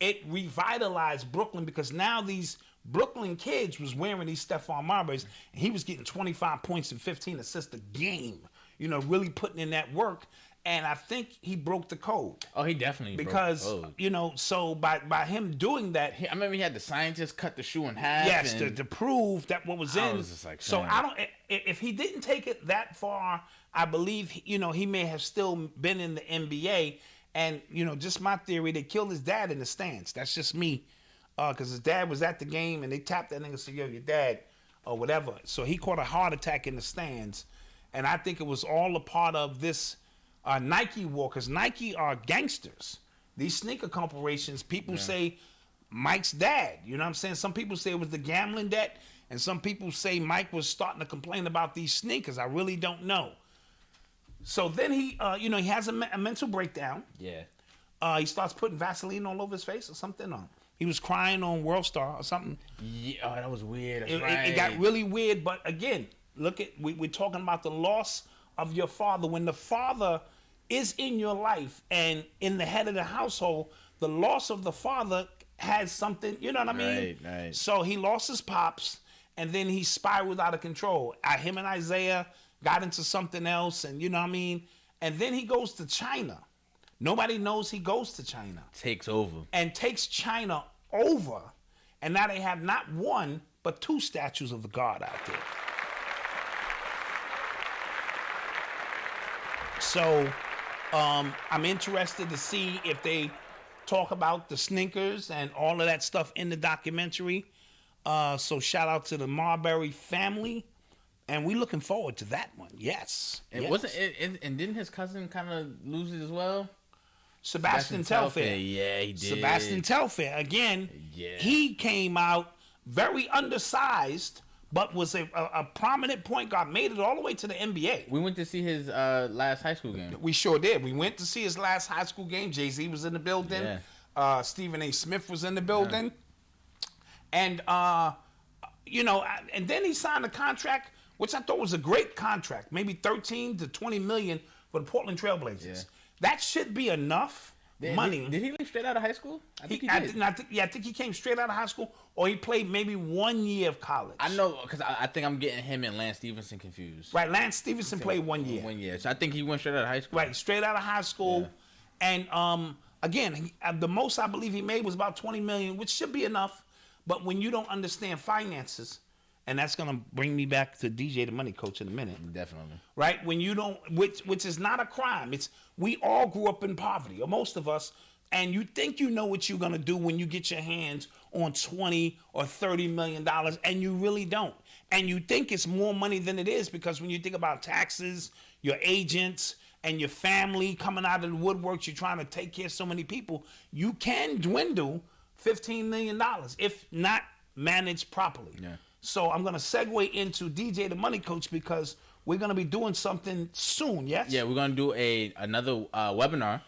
It revitalized Brooklyn because now these Brooklyn kids was wearing these Stephon Marburys, and he was getting 25 points and 15 assists a game. You know, really putting in that work. And I think he broke the code. Oh, he definitely because broke the code. You know, so by him doing that, I remember he had the scientists cut the shoe in half. Yes, to prove that what was in. Was just like, so I don't. If he didn't take it that far, I believe he may have still been in the NBA. And just my theory, they killed his dad in the stands. That's just me, because his dad was at the game and they tapped that nigga and said, "Yo, your dad," or whatever. So he caught a heart attack in the stands, and I think it was all a part of this. Nike war, because Nike are gangsters. These sneaker corporations, people say Mike's dad. You know what I'm saying? Some people say it was the gambling debt, and some people say Mike was starting to complain about these sneakers. I really don't know. So then he, he has a mental breakdown. Yeah. He starts putting Vaseline all over his face or something. He was crying on World Star or something. Yeah, oh, that was weird. That's It got really weird. But again, look at we're talking about the loss of your father. When the father is in your life and in the head of the household, the loss of the father has something. You know what I mean? Right. So he lost his pops, and then he spiraled out of control. Him and Isaiah got into something else, and you know what I mean. And then he goes to China. Nobody knows he goes to China. Takes over. And takes China over. And now they have not one, but 2 statues of the God out there. So I'm interested to see if they talk about the sneakers and all of that stuff in the documentary. So shout out to the Marbury family. And we're looking forward to that one. Yes. And wasn't it, and didn't his cousin kind of lose it as well? Sebastian Telfair. Yeah, he did. Sebastian Telfair. Again, he came out very undersized, but was a prominent point guard. Made it all the way to the NBA. We went to see his last high school game. We sure did. We went to see his last high school game. Jay-Z was in the building. Yeah. Stephen A. Smith was in the building. And, and then he signed a contract, which I thought was a great contract, maybe 13 to 20 million for the Portland Trailblazers. Yeah. That should be enough money. Did he leave straight out of high school? I think he did. I think he came straight out of high school, or he played maybe 1 year of college. I know, because I think I'm getting him and Lance Stevenson confused. Right, Lance Stevenson played 1 year. 1 year. So I think he went straight out of high school. Right, straight out of high school. Yeah. And again, the most I believe he made was about 20 million, which should be enough. But when you don't understand finances, and that's going to bring me back to DJ the Money Coach in a minute. Definitely. Right? When you don't, which is not a crime. We all grew up in poverty, or most of us, and you think you know what you're going to do when you get your hands on $20 or $30 million, and you really don't. And you think it's more money than it is, because when you think about taxes, your agents, and your family coming out of the woodworks, you're trying to take care of so many people, you can dwindle $15 million if not managed properly. Yeah. So I'm going to segue into DJ the Money Coach, because we're going to be doing something soon, yes? Yeah, we're going to do another webinar.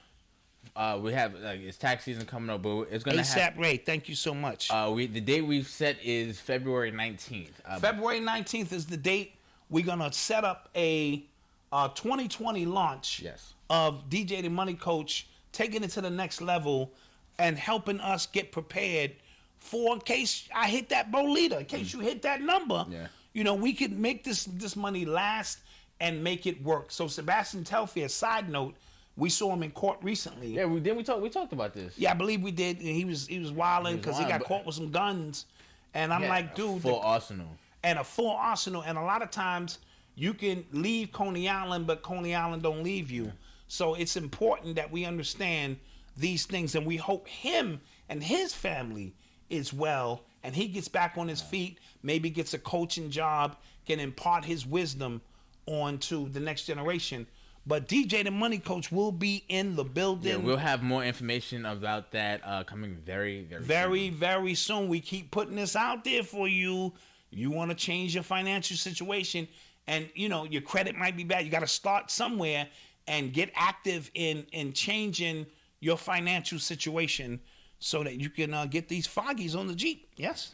We have, it's tax season coming up, but it's going to have... ASAP Ray, thank you so much. The date we've set is February 19th. February 19th is the date. We're going to set up a 2020 launch of DJ the Money Coach, taking it to the next level and helping us get prepared for in case I hit that Bolita, in case you hit that number, we could make this money last and make it work. So Sebastian Telfair, side note, we saw him in court recently. Yeah, we talked about this. Yeah, I believe we did. And he was wilding because he got caught with some guns, and I'm like, dude, a full arsenal. And a lot of times you can leave Coney Island, but Coney Island don't leave you. So it's important that we understand these things, and we hope him and his family is well, and he gets back on his feet, maybe gets a coaching job, can impart his wisdom onto the next generation. But DJ the Money Coach will be in the building. Yeah, we'll have more information about that coming very soon. Very soon. We keep putting this out there for you. You want to change your financial situation, and your credit might be bad. You got to start somewhere and get active in changing your financial situation, so that you can get these foggies on the Jeep. Yes?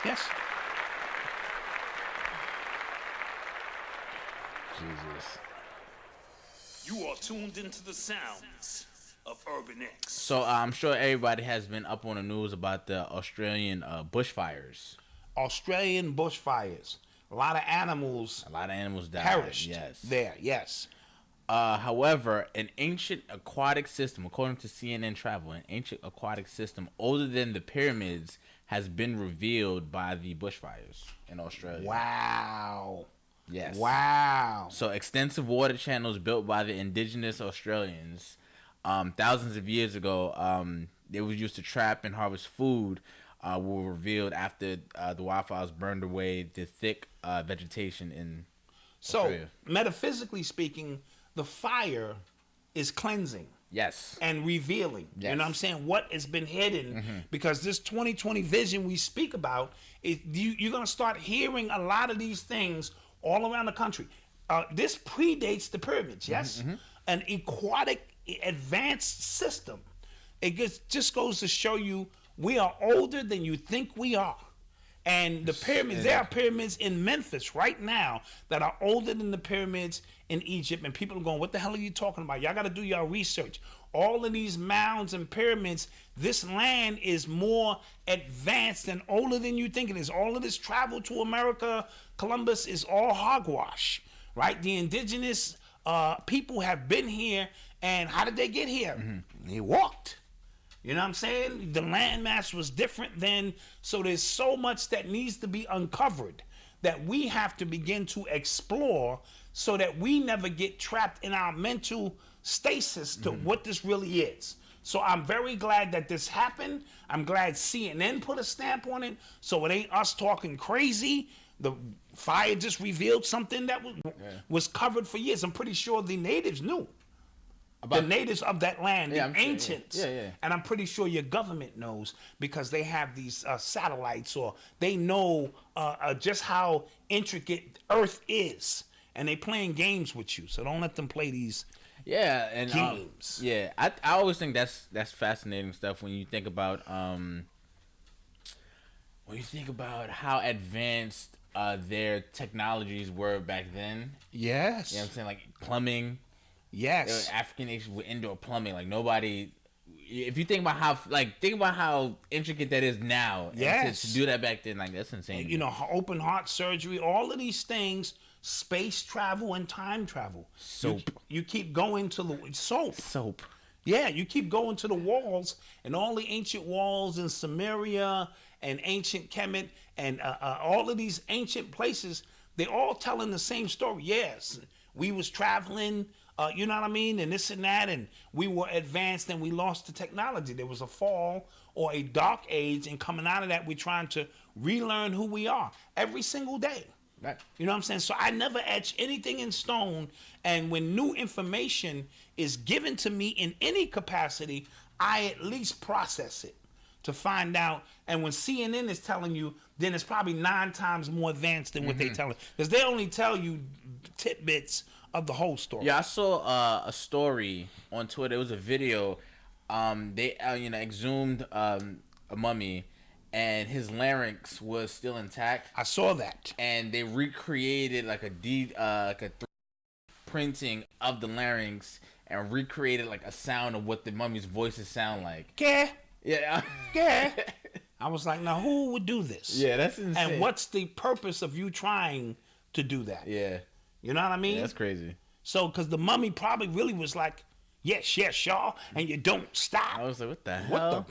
Yes. Jesus. You are tuned into the sounds of Urban X. So I'm sure everybody has been up on the news about the Australian bushfires. Australian bushfires. A lot of animals died. Perished. Yes. There. Yes. However, an ancient aquatic system, according to CNN Travel, an ancient aquatic system older than the pyramids has been revealed by the bushfires in Australia. Wow. Yes. Wow. So extensive water channels built by the indigenous Australians thousands of years ago, they was used to trap and harvest food, were revealed after the wildfires burned away the thick vegetation in Australia. So, metaphysically speaking, the fire is cleansing. Yes. And revealing. Yes. You know what I'm saying? What has been hidden. Because this 2020 vision we speak about, you're going to start hearing a lot of these things all around the country. this predates the pyramids, yes? An aquatic advanced system. It just goes to show you we are older than you think we are. And the pyramids, there are pyramids in Memphis right now that are older than the pyramids in Egypt. And people are going, what the hell are you talking about? Y'all got to do your research. All of these mounds and pyramids, this land is more advanced and older than you think it is. All of this travel to America, Columbus, is all hogwash, right? The indigenous people have been here, and how did they get here? They walked. You know what I'm saying? The landmass was different then, so there's so much that needs to be uncovered that we have to begin to explore so that we never get trapped in our mental stasis to what this really is. So I'm very glad that this happened. I'm glad CNN put a stamp on it, so it ain't us talking crazy. The fire just revealed something that was covered for years. I'm pretty sure the natives knew. The natives of that land, the ancients. And I'm pretty sure your government knows because they have these satellites, or they know just how intricate Earth is. And they playing games with you. So don't let them play these games. I always think that's fascinating stuff when you think about how advanced their technologies were back then. Yes. You know what I'm saying? Like plumbing. Yes. African nations with indoor plumbing. Like nobody. If you think about how intricate that is now. Yes. To do that back then, like that's insane. You know, open heart surgery, all of these things, space travel and time travel. Soap. You keep going to the soap. Yeah, you keep going to the walls, and all the ancient walls in Samaria and ancient Kemet and all of these ancient places, they all telling the same story. Yes, we was traveling. You know what I mean? And this and that, and we were advanced and we lost the technology. There was a fall or a dark age, and coming out of that, we're trying to relearn who we are every single day. Right. You know what I'm saying? So I never etch anything in stone, and when new information is given to me in any capacity, I at least process it to find out. And when CNN is telling you, then it's probably 9 times more advanced than what they tell us, because they only tell you tidbits of the whole story. Yeah, I saw a story on Twitter. It was a video. They exhumed a mummy, and his larynx was still intact. I saw that, and they recreated like a printing of the larynx and recreated like a sound of what the mummy's voices sound like. Yeah. I was like, now who would do this? Yeah, that's insane. And what's the purpose of you trying to do that? Yeah. You know what I mean? Yeah, that's crazy. So, because the mummy probably really was like, yes, y'all, and you don't stop. I was like, what the hell?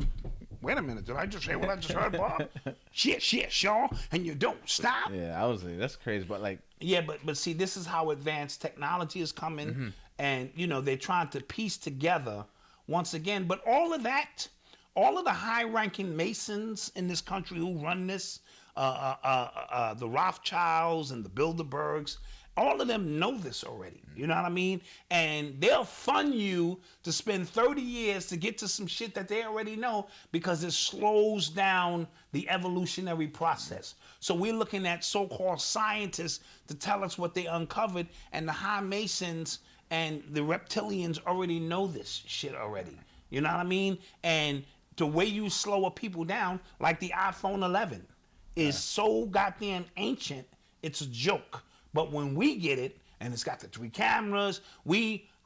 Wait a minute, did I just say what I just heard, Bob? yes, y'all, and you don't stop. Yeah, I was like, that's crazy, but like... Yeah, but see, this is how advanced technology is coming, and, you know, they're trying to piece together, once again, but all of that, all of the high-ranking Masons in this country who run this, the Rothschilds and the Bilderbergs, all of them know this already. You know what I mean? And they'll fund you to spend 30 years to get to some shit that they already know, because it slows down the evolutionary process. So we're looking at so-called scientists to tell us what they uncovered, and the high Masons and the reptilians already know this shit already. You know what I mean? And the way you slow people down, like the iPhone 11, is so goddamn ancient, it's a joke. But when we get it, and it's got the 3 cameras,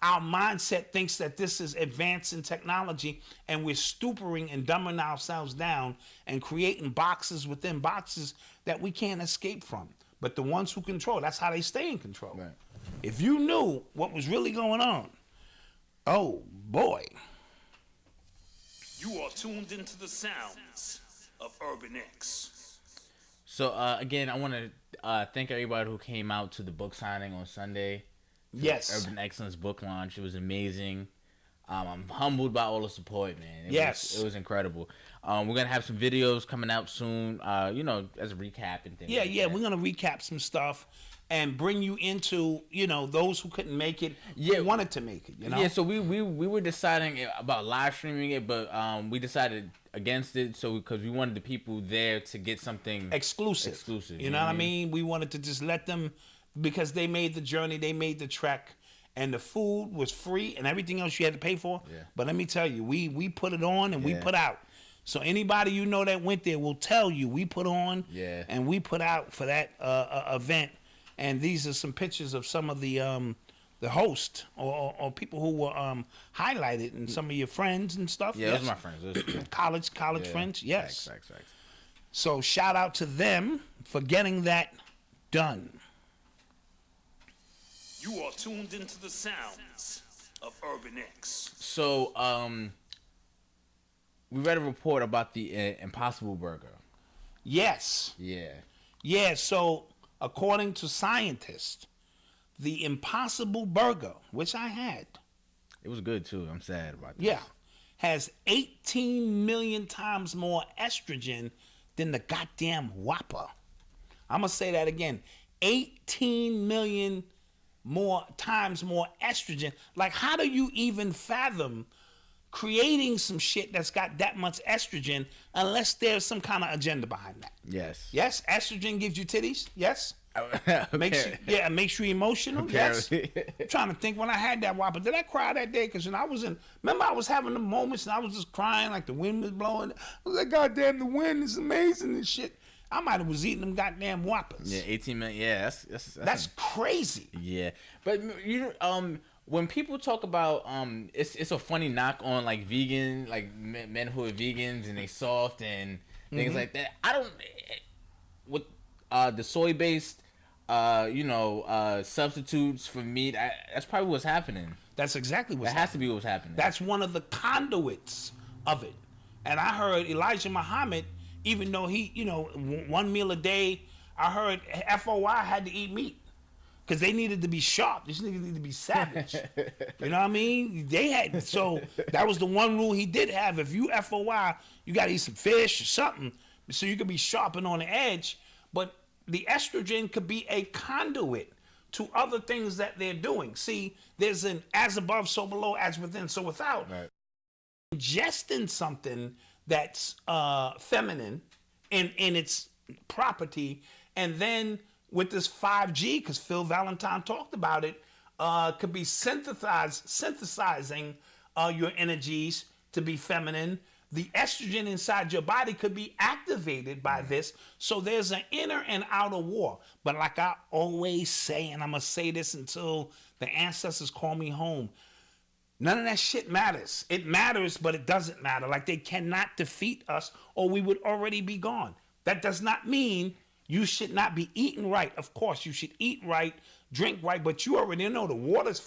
our mindset thinks that this is advancing technology, and we're stupering and dumbing ourselves down and creating boxes within boxes that we can't escape from. But the ones who control, that's how they stay in control. Right. If you knew what was really going on, oh boy. You are tuned into the sounds of Urban X. So, again, I want to thank everybody who came out to the book signing on Sunday. Yes. Urban Xcellence book launch. It was amazing. I'm humbled by all the support, man. It was incredible. We're going to have some videos coming out soon, as a recap and things. Yeah, we're going to recap some stuff and bring you into, those who couldn't make it, who wanted to make it, Yeah, so we were deciding about live streaming it, but we decided against it, because we wanted the people there to get something exclusive. You know what I mean? We wanted to just let them because they made the journey, they made the trek, and the food was free and everything else you had to pay for. Yeah. But let me tell you, we put it on and we Yeah. put out. So anybody you know that went there will tell you we put on and we put out for that event. And these are some pictures of some of the host or people who were highlighted and some of your friends and stuff. Yeah, those are my friends. Those college friends. Yes. Facts. So shout out to them for getting that done. You are tuned into the sounds of Urban X. So, we read a report about the Impossible Burger. Yes. Yeah, so according to scientists, the Impossible Burger, which I had. It was good, too. I'm sad about this. Yeah. Has 18 million times more estrogen than the goddamn Whopper. I'm going to say that again. 18 million times more estrogen. Like, how do you even fathom creating some shit that's got that much estrogen unless there's some kind of agenda behind that? Yes. Estrogen gives you titties. Yes. Makes you emotional. Apparently. Yes. I'm trying to think when I had that Whopper. Did I cry that day? Because I was having the moments and I was just crying like the wind was blowing. I was like, goddamn, the wind is amazing and shit. I might have was eating them goddamn Whoppers. Yeah, 18 million. Yeah, that's crazy. Yeah, but when people talk about it's a funny knock on like vegan, like men who are vegans and they soft and things like that. I don't with the soy based substitutes for meat. That's probably what's happening. That's exactly what's happening. That has to be what's happening. That's one of the conduits of it. And I heard Elijah Muhammad, even though he, one meal a day, I heard FOI had to eat meat because they needed to be sharp. These niggas need to be savage. You know what I mean? So that was the one rule he did have. If you FOI, you got to eat some fish or something so you could be sharp and on the edge. But the estrogen could be a conduit to other things that they're doing. See, there's an as above, so below, as within, so without. Right. Ingesting something that's feminine in its property, and then with this 5G, because Phil Valentine talked about it, could be synthesizing your energies to be feminine. The estrogen inside your body could be activated by this. So there's an inner and outer war. But like I always say, and I'm going to say this until the ancestors call me home, none of that shit matters. It matters, but it doesn't matter. Like, they cannot defeat us or we would already be gone. That does not mean you should not be eating right. Of course, you should eat right, drink right, but you already know the water's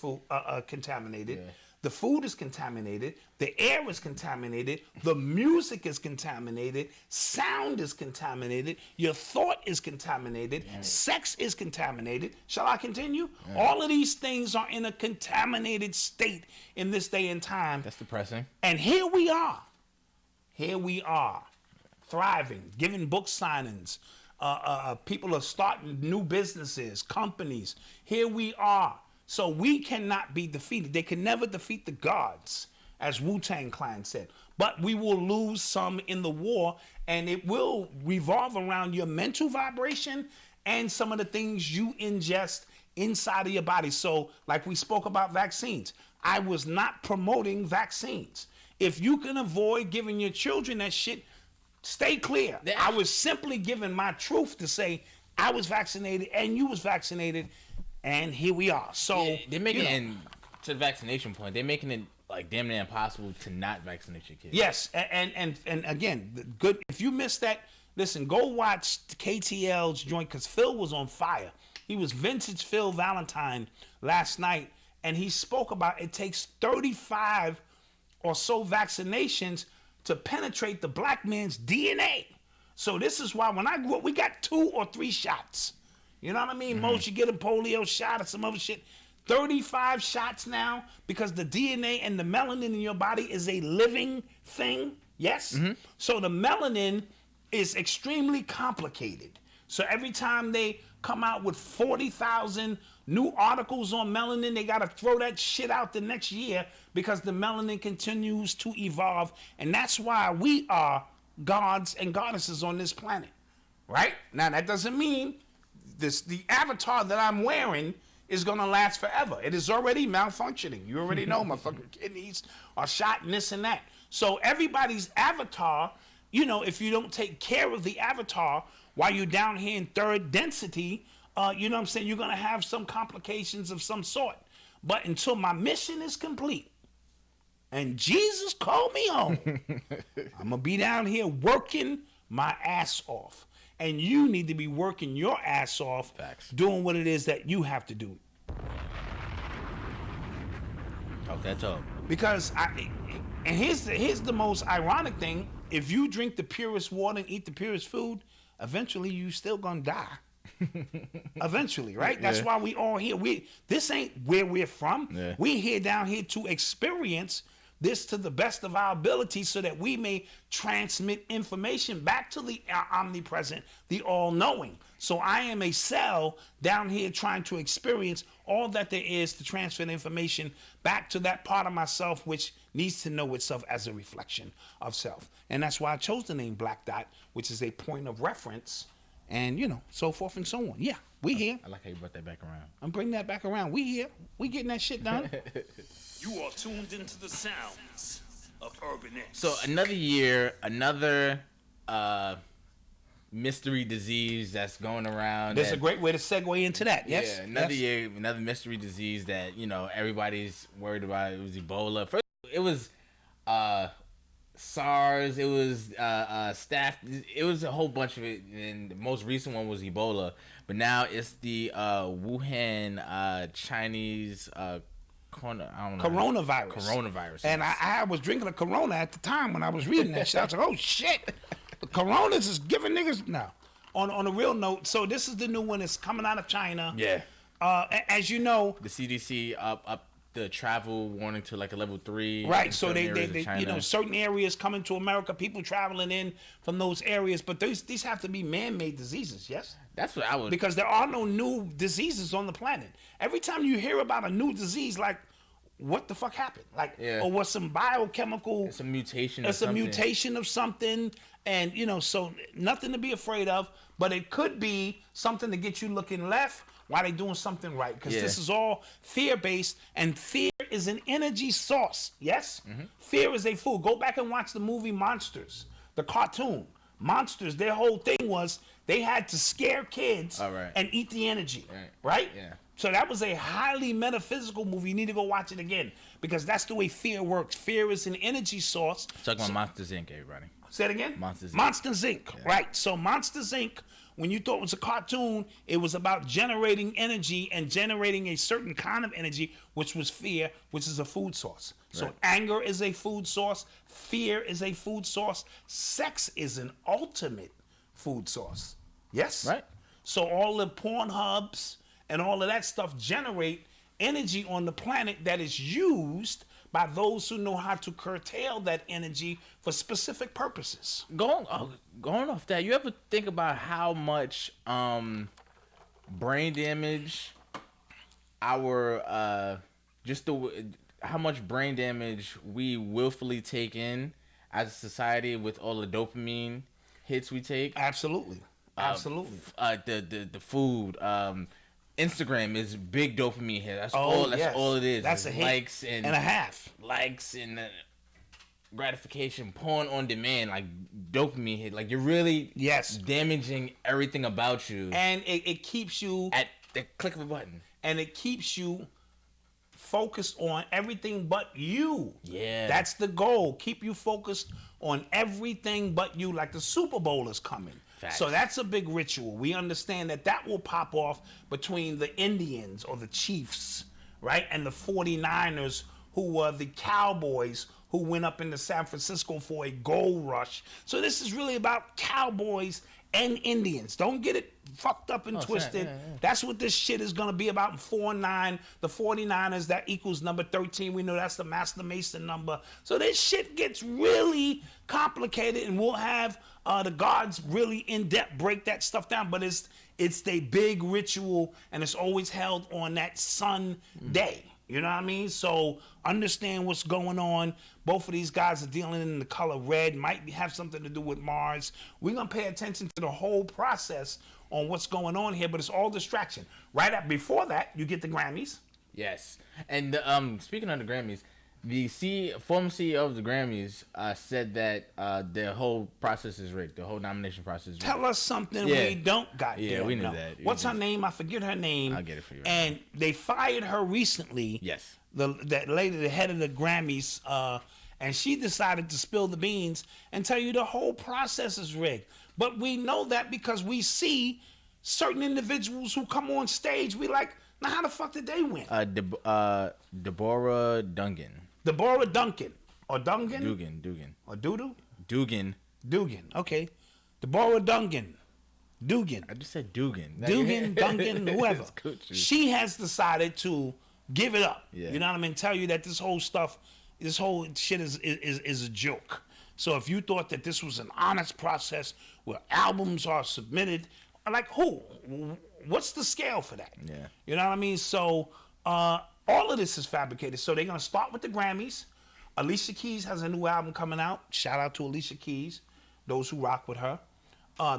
contaminated. Yeah. The food is contaminated. The air is contaminated. The music is contaminated. Sound is contaminated. Your thought is contaminated. Right. Sex is contaminated. Shall I continue? Right. All of these things are in a contaminated state in this day and time. That's depressing. And here we are. Thriving, giving book signings. People are starting new businesses, companies. Here we are. So we cannot be defeated. They can never defeat the gods, as Wu-Tang Clan said. But we will lose some in the war, and it will revolve around your mental vibration and some of the things you ingest inside of your body. So, like we spoke about vaccines, I was not promoting vaccines. If you can avoid giving your children that shit, stay clear. I was simply giving my truth to say I was vaccinated and you was vaccinated. And here we are. So they're making it, to the vaccination point, they're making it like damn near impossible to not vaccinate your kids. Yes, and again, good. If you missed that, listen, go watch KTL's joint because Phil was on fire. He was vintage Phil Valentine last night, and he spoke about it takes 35 or so vaccinations to penetrate the black man's DNA. So this is why when I grew up, we got 2 or 3 shots. You know what I mean? Mm-hmm. Most you get a polio shot or some other shit. 35 shots now because the DNA and the melanin in your body is a living thing. Yes? Mm-hmm. So the melanin is extremely complicated. So every time they come out with 40,000 new articles on melanin, they got to throw that shit out the next year because the melanin continues to evolve. And that's why we are gods and goddesses on this planet. Right? Now, that doesn't mean the avatar that I'm wearing is gonna last forever. It is already malfunctioning. You already know my fucking kidneys are shot and this and that. So everybody's avatar, you know, if you don't take care of the avatar while you're down here in third density, you know what I'm saying, you're gonna have some complications of some sort. But until my mission is complete and Jesus called me home, I'm gonna be down here working my ass off. And you need to be working your ass off, doing what it is that you have to do. Oh, that's all. Because and here's the most ironic thing: if you drink the purest water and eat the purest food, eventually you still gonna die. Eventually, right? That's why we all here. This ain't where we're from. Yeah. We here down here to experience this to the best of our ability so that we may transmit information back to the omnipresent, the all-knowing. So I am a cell down here trying to experience all that there is to transfer the information back to that part of myself which needs to know itself as a reflection of self. And that's why I chose the name Black Dot, which is a point of reference, and, you know, so forth and so on. Yeah, we here. I like how you brought that back around. I'm bringing that back around. We here. We getting that shit done. You are tuned into the sounds of Urban X. So another year, another mystery disease that's going around. There's a great way to segue into that. Yes. Yeah, another year, another mystery disease that, you know, everybody's worried about. It was Ebola. First, it was SARS. It was staph. It was a whole bunch of it. And the most recent one was Ebola. But now it's the Wuhan Chinese coronavirus. And I was drinking a Corona at the time when I was reading that shit. I was like, oh shit, the Coronas is giving niggas now. On a real note, so this is the new one. It's coming out of China. Yeah. As you know, the CDC up the travel warning to like a level 3. Right. So they you know, certain areas coming to America, people traveling in from those areas, but these have to be man-made diseases. Yes. That's what I would. Because there are no new diseases on the planet. Every time you hear about a new disease, like, what the fuck happened? Like, or was some biochemical? It's a mutation. It's a mutation of something, and you know, so nothing to be afraid of. But it could be something to get you looking left while they doing something right. Because this is all fear-based, and fear is an energy source. Yes, fear is a food. Go back and watch the movie Monsters, the cartoon. Monsters, their whole thing was they had to scare kids and eat the energy, right? Yeah. So that was a highly metaphysical movie. You need to go watch it again because that's the way fear works. Fear is an energy source. Talking about Monsters Inc., everybody. Say it again? Monsters Inc., right. So Monsters Inc., when you thought it was a cartoon, it was about generating energy and generating a certain kind of energy, which was fear, which is a food source. So anger is a food source. Fear is a food source. Sex is an ultimate food source. Yes? Right. So all the porn hubs and all of that stuff generate energy on the planet that is used by those who know how to curtail that energy for specific purposes. Going off that, you ever think about how much brain damage how much brain damage we willfully take in as a society with all the dopamine hits we take? Absolutely. Absolutely. The food, Instagram is big dopamine hit. That's all it is. That's a hit likes and a half. Likes and gratification, porn on demand, like dopamine hit. Like you're really damaging everything about you. And it keeps you at the click of a button. And it keeps you focused on everything but you. Yeah. That's the goal. Keep you focused on everything but you. Like the Super Bowl is coming. Facts. So that's a big ritual. We understand that will pop off between the Indians or the Chiefs, right? And the 49ers, who were the Cowboys who went up into San Francisco for a gold rush. So this is really about Cowboys and Indians. Don't get it fucked up and twisted. Yeah. That's what this shit is going to be about in 4-9. The 49ers, that equals number 13. We know that's the Master Mason number. So this shit gets really complicated, and we'll have the gods really in-depth break that stuff down. But it's a big ritual, and it's always held on that sun day. You know what I mean? So understand what's going on. Both of these guys are dealing in the color red. Might have something to do with Mars. We're going to pay attention to the whole process on what's going on here, but it's all distraction. Right up before that, you get the Grammys. Yes. And speaking of the Grammys, the former CEO of the Grammys said that the whole process is rigged. The whole nomination process is rigged. Tell us something we don't goddamn Yeah, we knew know. that. What's her name? I forget her name. I'll get it for you. And they fired her recently. Yes. That lady, the head of the Grammys, and she decided to spill the beans and tell you the whole process is rigged. But we know that because we see certain individuals who come on stage. We like, now how the fuck did they win? Deborah Duncan. Deborah Duncan. Or Dungan? Dugan. Or Doodoo? Dugan. Okay. Deborah Duncan. Dugan. I just said Dugan. Duncan, whoever. She has decided to give it up. Yeah. You know what I mean? Tell you that this whole shit is a joke. So if you thought that this was an honest process where albums are submitted, like who? What's the scale for that? Yeah. You know what I mean? So all of this is fabricated. So they're going to start with the Grammys. Alicia Keys has a new album coming out. Shout out to Alicia Keys, those who rock with her.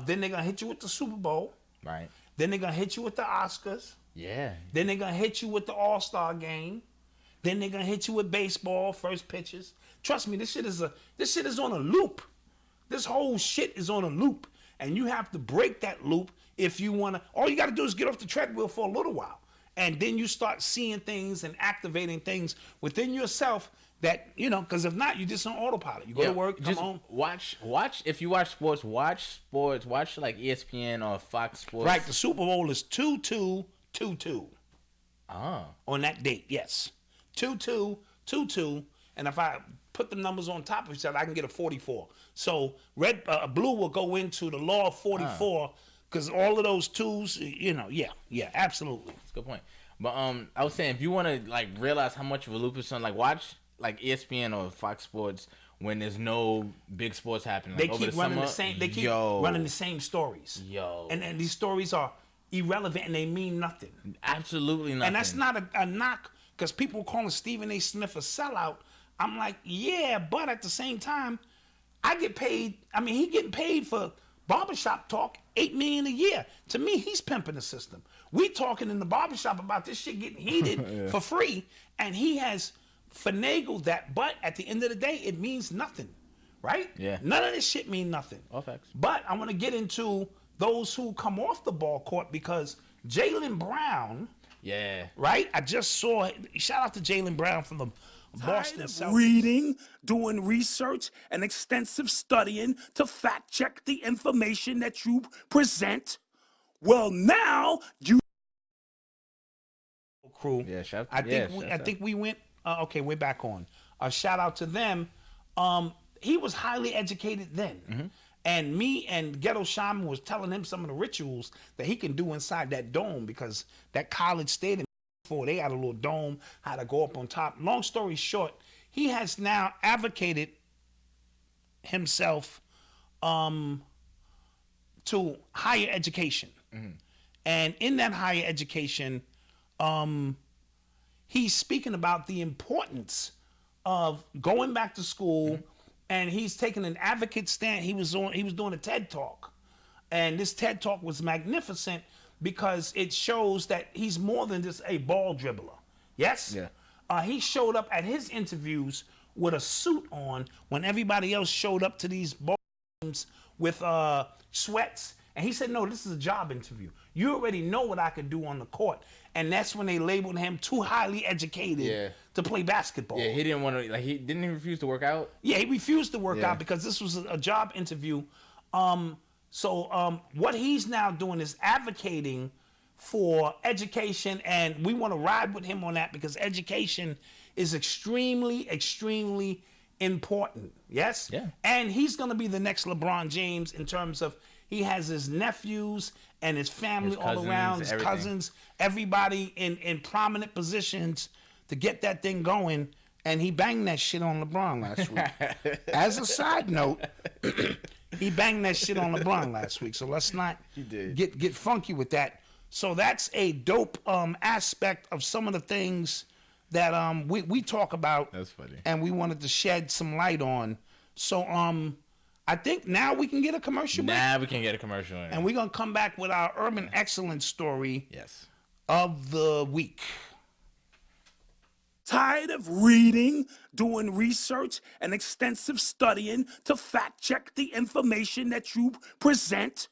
Then they're going to hit you with the Super Bowl. Right. Then they're going to hit you with the Oscars. Yeah. Then they're going to hit you with the All-Star Game. Then they're going to hit you with baseball, first pitches. Trust me, this shit is on a loop. This whole shit is on a loop. And you have to break that loop if you want to. All you got to do is get off the treadmill for a little while. And then you start seeing things and activating things within yourself that, you know, because if not, you're just on autopilot. You go to work, come home. Watch. If you watch sports, watch like ESPN or Fox Sports. Right, the Super Bowl is 2-2-2-2. Oh. On that date, yes. 2-2-2-2. And if I put the numbers on top of each other, I can get a 44. So blue will go into the law of 44 because all of those twos, you know, yeah, absolutely. That's a good point. But I was saying, if you want to like realize how much of a loop it's on, like watch like ESPN or Fox Sports when there's no big sports happening. Like, They keep running the same. They keep running the same stories. And these stories are irrelevant and they mean nothing. Absolutely nothing. And that's not a knock because people calling Stephen A. Smith a sellout. I'm like, yeah, but at the same time, I get paid. I mean, he getting paid for barbershop talk, $8 million a year. To me, he's pimping the system. We talking in the barbershop about this shit getting heated for free, and he has finagled that. But at the end of the day, it means nothing, right? Yeah. None of this shit mean nothing. All facts. But I want to get into those who come off the ball court because Jaylen Brown. Yeah. Right? I just saw. Shout out to Jaylen Brown from the Boston Celtics. Reading, doing research, and extensive studying to fact check the information that you present. Well, now you crew. Yeah, shout. I think we went. Okay, we're back on. Shout out to them. He was highly educated then. Mm-hmm. And me and Ghetto Shaman was telling him some of the rituals that he can do inside that dome because that college stadium, before they had a little dome, how to go up on top. Long story short, he has now advocated himself to higher education. Mm-hmm. And in that higher education, he's speaking about the importance of going back to school, and he's taking an advocate stand. He was doing a TED Talk, and this TED Talk was magnificent because it shows that he's more than just a ball dribbler. Yes? Yeah. He showed up at his interviews with a suit on when everybody else showed up to these ball games with sweats. And he said, no, this is a job interview. You already know what I could do on the court. And that's when they labeled him too highly educated to play basketball. Yeah, he didn't want to, like, he refuse to work out? Yeah, he refused to work out because this was a job interview. So what he's now doing is advocating for education, and we want to ride with him on that because education is extremely, extremely important. Yes? Yeah. And he's going to be the next LeBron James in terms of he has his nephews and his family all around, his cousins, everybody in prominent positions to get that thing going. And he banged that shit on LeBron last week. As a side note, he banged that shit on LeBron last week. So let's not get funky with that. So that's a dope aspect of some of the things that we talk about. That's funny. And we wanted to shed some light on. So I think now we can get a commercial break. Now we can get a commercial in. And we're going to come back with our Urban Excellence Story of the week. Tired of reading, doing research, and extensive studying to fact check the information that you present?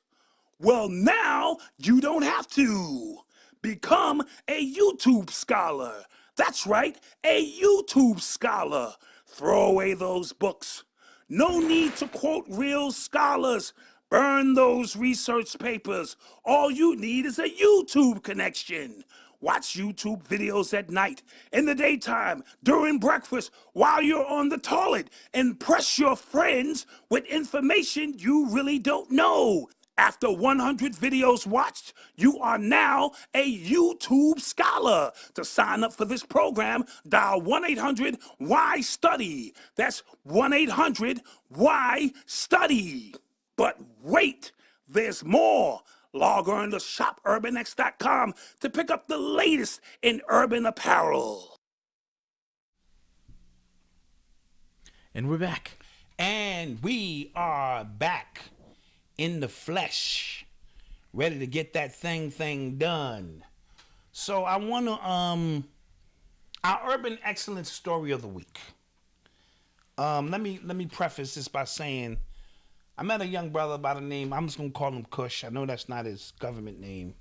Well, now you don't have to. Become a YouTube scholar. That's right, a YouTube scholar. Throw away those books. No need to quote real scholars. Burn those research papers. All you need is a YouTube connection. Watch YouTube videos at night, in the daytime, during breakfast, while you're on the toilet. Impress your friends with information you really don't know. After 100 videos watched, you are now a YouTube scholar. To sign up for this program, dial 1-800-WHY-STUDY. That's 1-800-WHY-STUDY. But wait, there's more. Log on to shopurbanx.com to pick up the latest in urban apparel. And we're back. And we are back in the flesh, ready to get that thing done. So I want to, our Urban Excellence Story of the week. Let me preface this by saying, I met a young brother by the name, I'm just going to call him Kush. I know that's not his government name.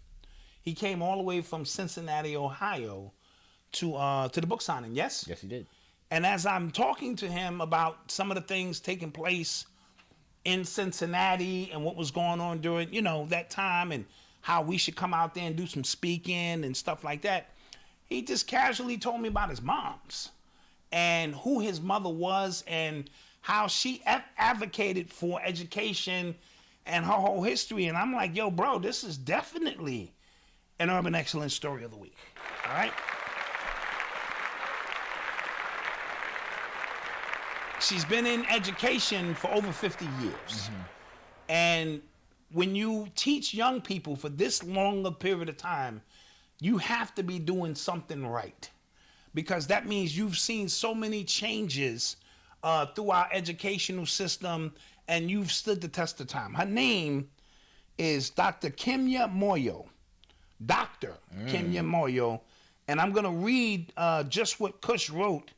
He came all the way from Cincinnati, Ohio to the book signing, yes? Yes, he did. And as I'm talking to him about some of the things taking place in Cincinnati and what was going on during, that time and how we should come out there and do some speaking and stuff like that, he just casually told me about his mom's and who his mother was and how she advocated for education and her whole history. And I'm like, yo, bro, this is definitely an Urban Excellence Story of the week. All right? She's been in education for over 50 years. Mm-hmm. And when you teach young people for this long a period of time, you have to be doing something right. Because that means you've seen so many changes through our educational system, and you've stood the test of time. Her name is Dr. Kimya Moyo. Dr. Kimya Moyo. And I'm going to read just what Kush wrote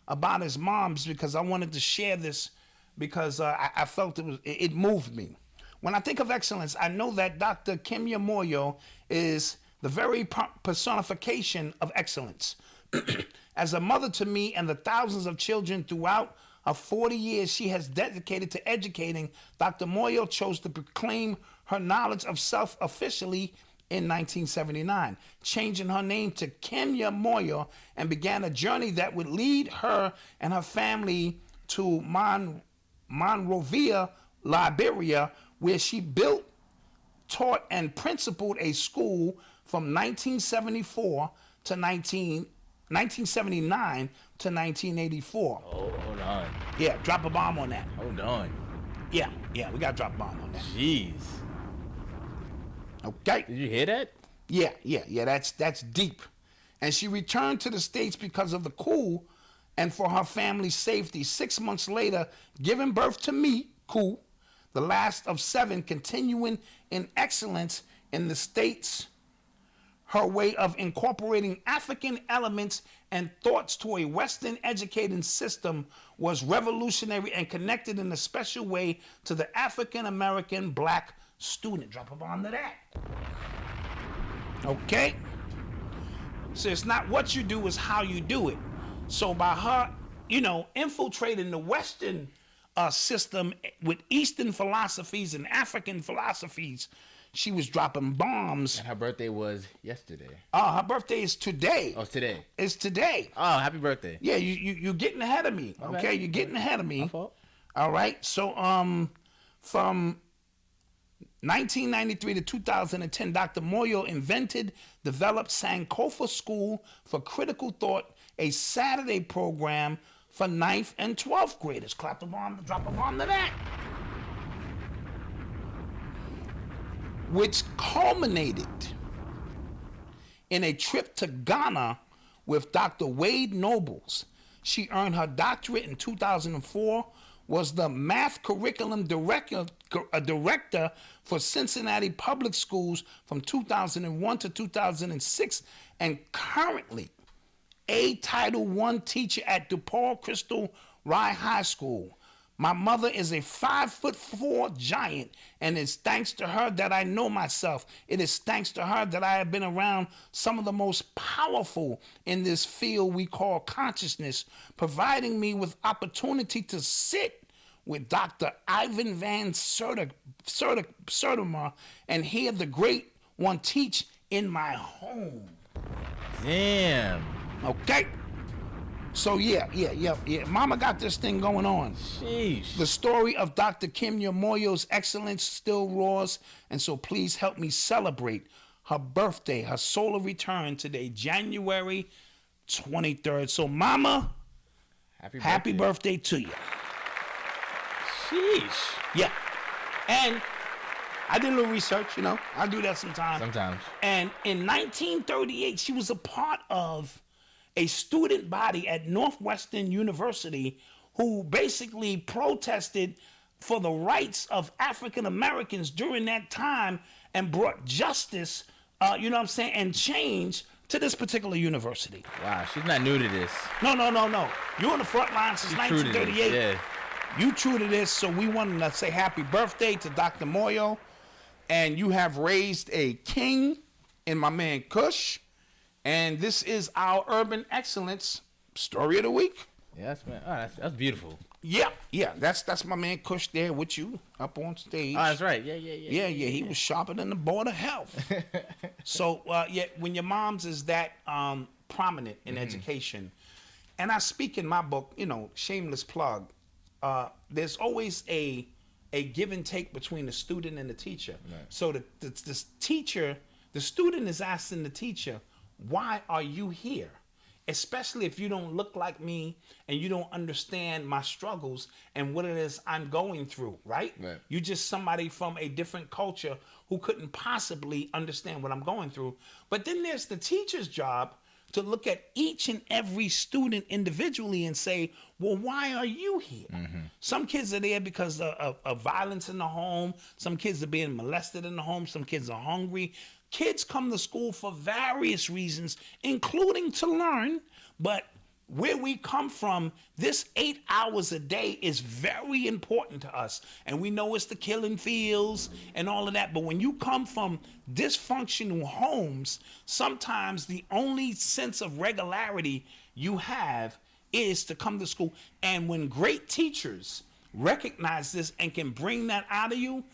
about his mom's because I wanted to share this because I felt it moved me. When I think of excellence, I know that Dr. Kimya Moyo is the very personification of excellence. As a mother to me and the thousands of children throughout her 40 years she has dedicated to educating, Dr. Moyo chose to proclaim her knowledge of self officially in 1979, changing her name to Kimya Moyo, and began a journey that would lead her and her family to Monrovia, Liberia, where she built, taught, and principled a school from 1974 to 1979 to 1984. Oh, hold on. Yeah, drop a bomb on that. Hold on. Yeah, we got to drop a bomb on that. Jeez. Okay. Did you hear that? Yeah, that's deep. And she returned to the States because of the coup and for her family's safety. 6 months later, giving birth to me, Ku, the last of 7, continuing in excellence in the States. Her way of incorporating African elements and thoughts to a Western educating system was revolutionary and connected in a special way to the African-American black student. Drop a bomb to that. Okay? So it's not what you do, it's how you do it. So by her, infiltrating the Western system with Eastern philosophies and African philosophies, she was dropping bombs. And her birthday was yesterday. Oh, her birthday is today. Oh, it's today. It's today. Oh, happy birthday. Yeah, you're getting ahead of me. Okay, you're getting ahead of me. My fault. All right. So from 1993 to 2010, Dr. Moyo developed Sankofa School for Critical Thought, a Saturday program for 9th and 12th graders. Clap a bomb, drop a bomb to that. Which culminated in a trip to Ghana with Dr. Wade Nobles. She earned her doctorate in 2004, was the math curriculum director for Cincinnati Public Schools from 2001 to 2006, and currently a Title I teacher at DePaul Crystal Rye High School. My mother is a 5'4" giant, and it's thanks to her that I know myself. It is thanks to her that I have been around some of the most powerful in this field we call consciousness, providing me with opportunity to sit with Dr. Ivan Van Sertimer and hear the great one teach in my home. Damn. Okay. So yeah. Mama got this thing going on. Sheesh. The story of Dr. Kim Yamoyo's excellence still roars, and so please help me celebrate her birthday, her solar return today, January 23rd. So Mama, happy birthday to you. Sheesh. Yeah. And I did a little research, I do that sometimes. And in 1938, she was a part of a student body at Northwestern University who basically protested for the rights of African Americans during that time and brought justice, and change to this particular university. Wow, she's not new to this. No. You're on the front line since 1938. Yeah. You true to this, so we wanted to say happy birthday to Dr. Moyo. And you have raised a king in my man Kush. And this is our Urban Excellence Story of the Week. Yeah, that's beautiful. Yeah. That's my man Kush there with you up on stage. Oh, that's right. Yeah. He was sharper than the Board of Health. So, when your mom's is that prominent in education, and I speak in my book, shameless plug, there's always a give and take between the student and the teacher. Right. So the student is asking the teacher, why are you here? Especially if you don't look like me and you don't understand my struggles and what it is I'm going through, right? You're just somebody from a different culture who couldn't possibly understand what I'm going through. But then there's the teacher's job to look at each and every student individually and say, well, why are you here? Some kids are there because of violence in the home. Some kids are being molested in the home. Some kids are hungry. Kids come to school for various reasons, including to learn, but where we come from, this 8 hours a day is very important to us. And we know it's the killing fields and all of that. But when you come from dysfunctional homes, sometimes the only sense of regularity you have is to come to school. And when great teachers recognize this and can bring that out of you,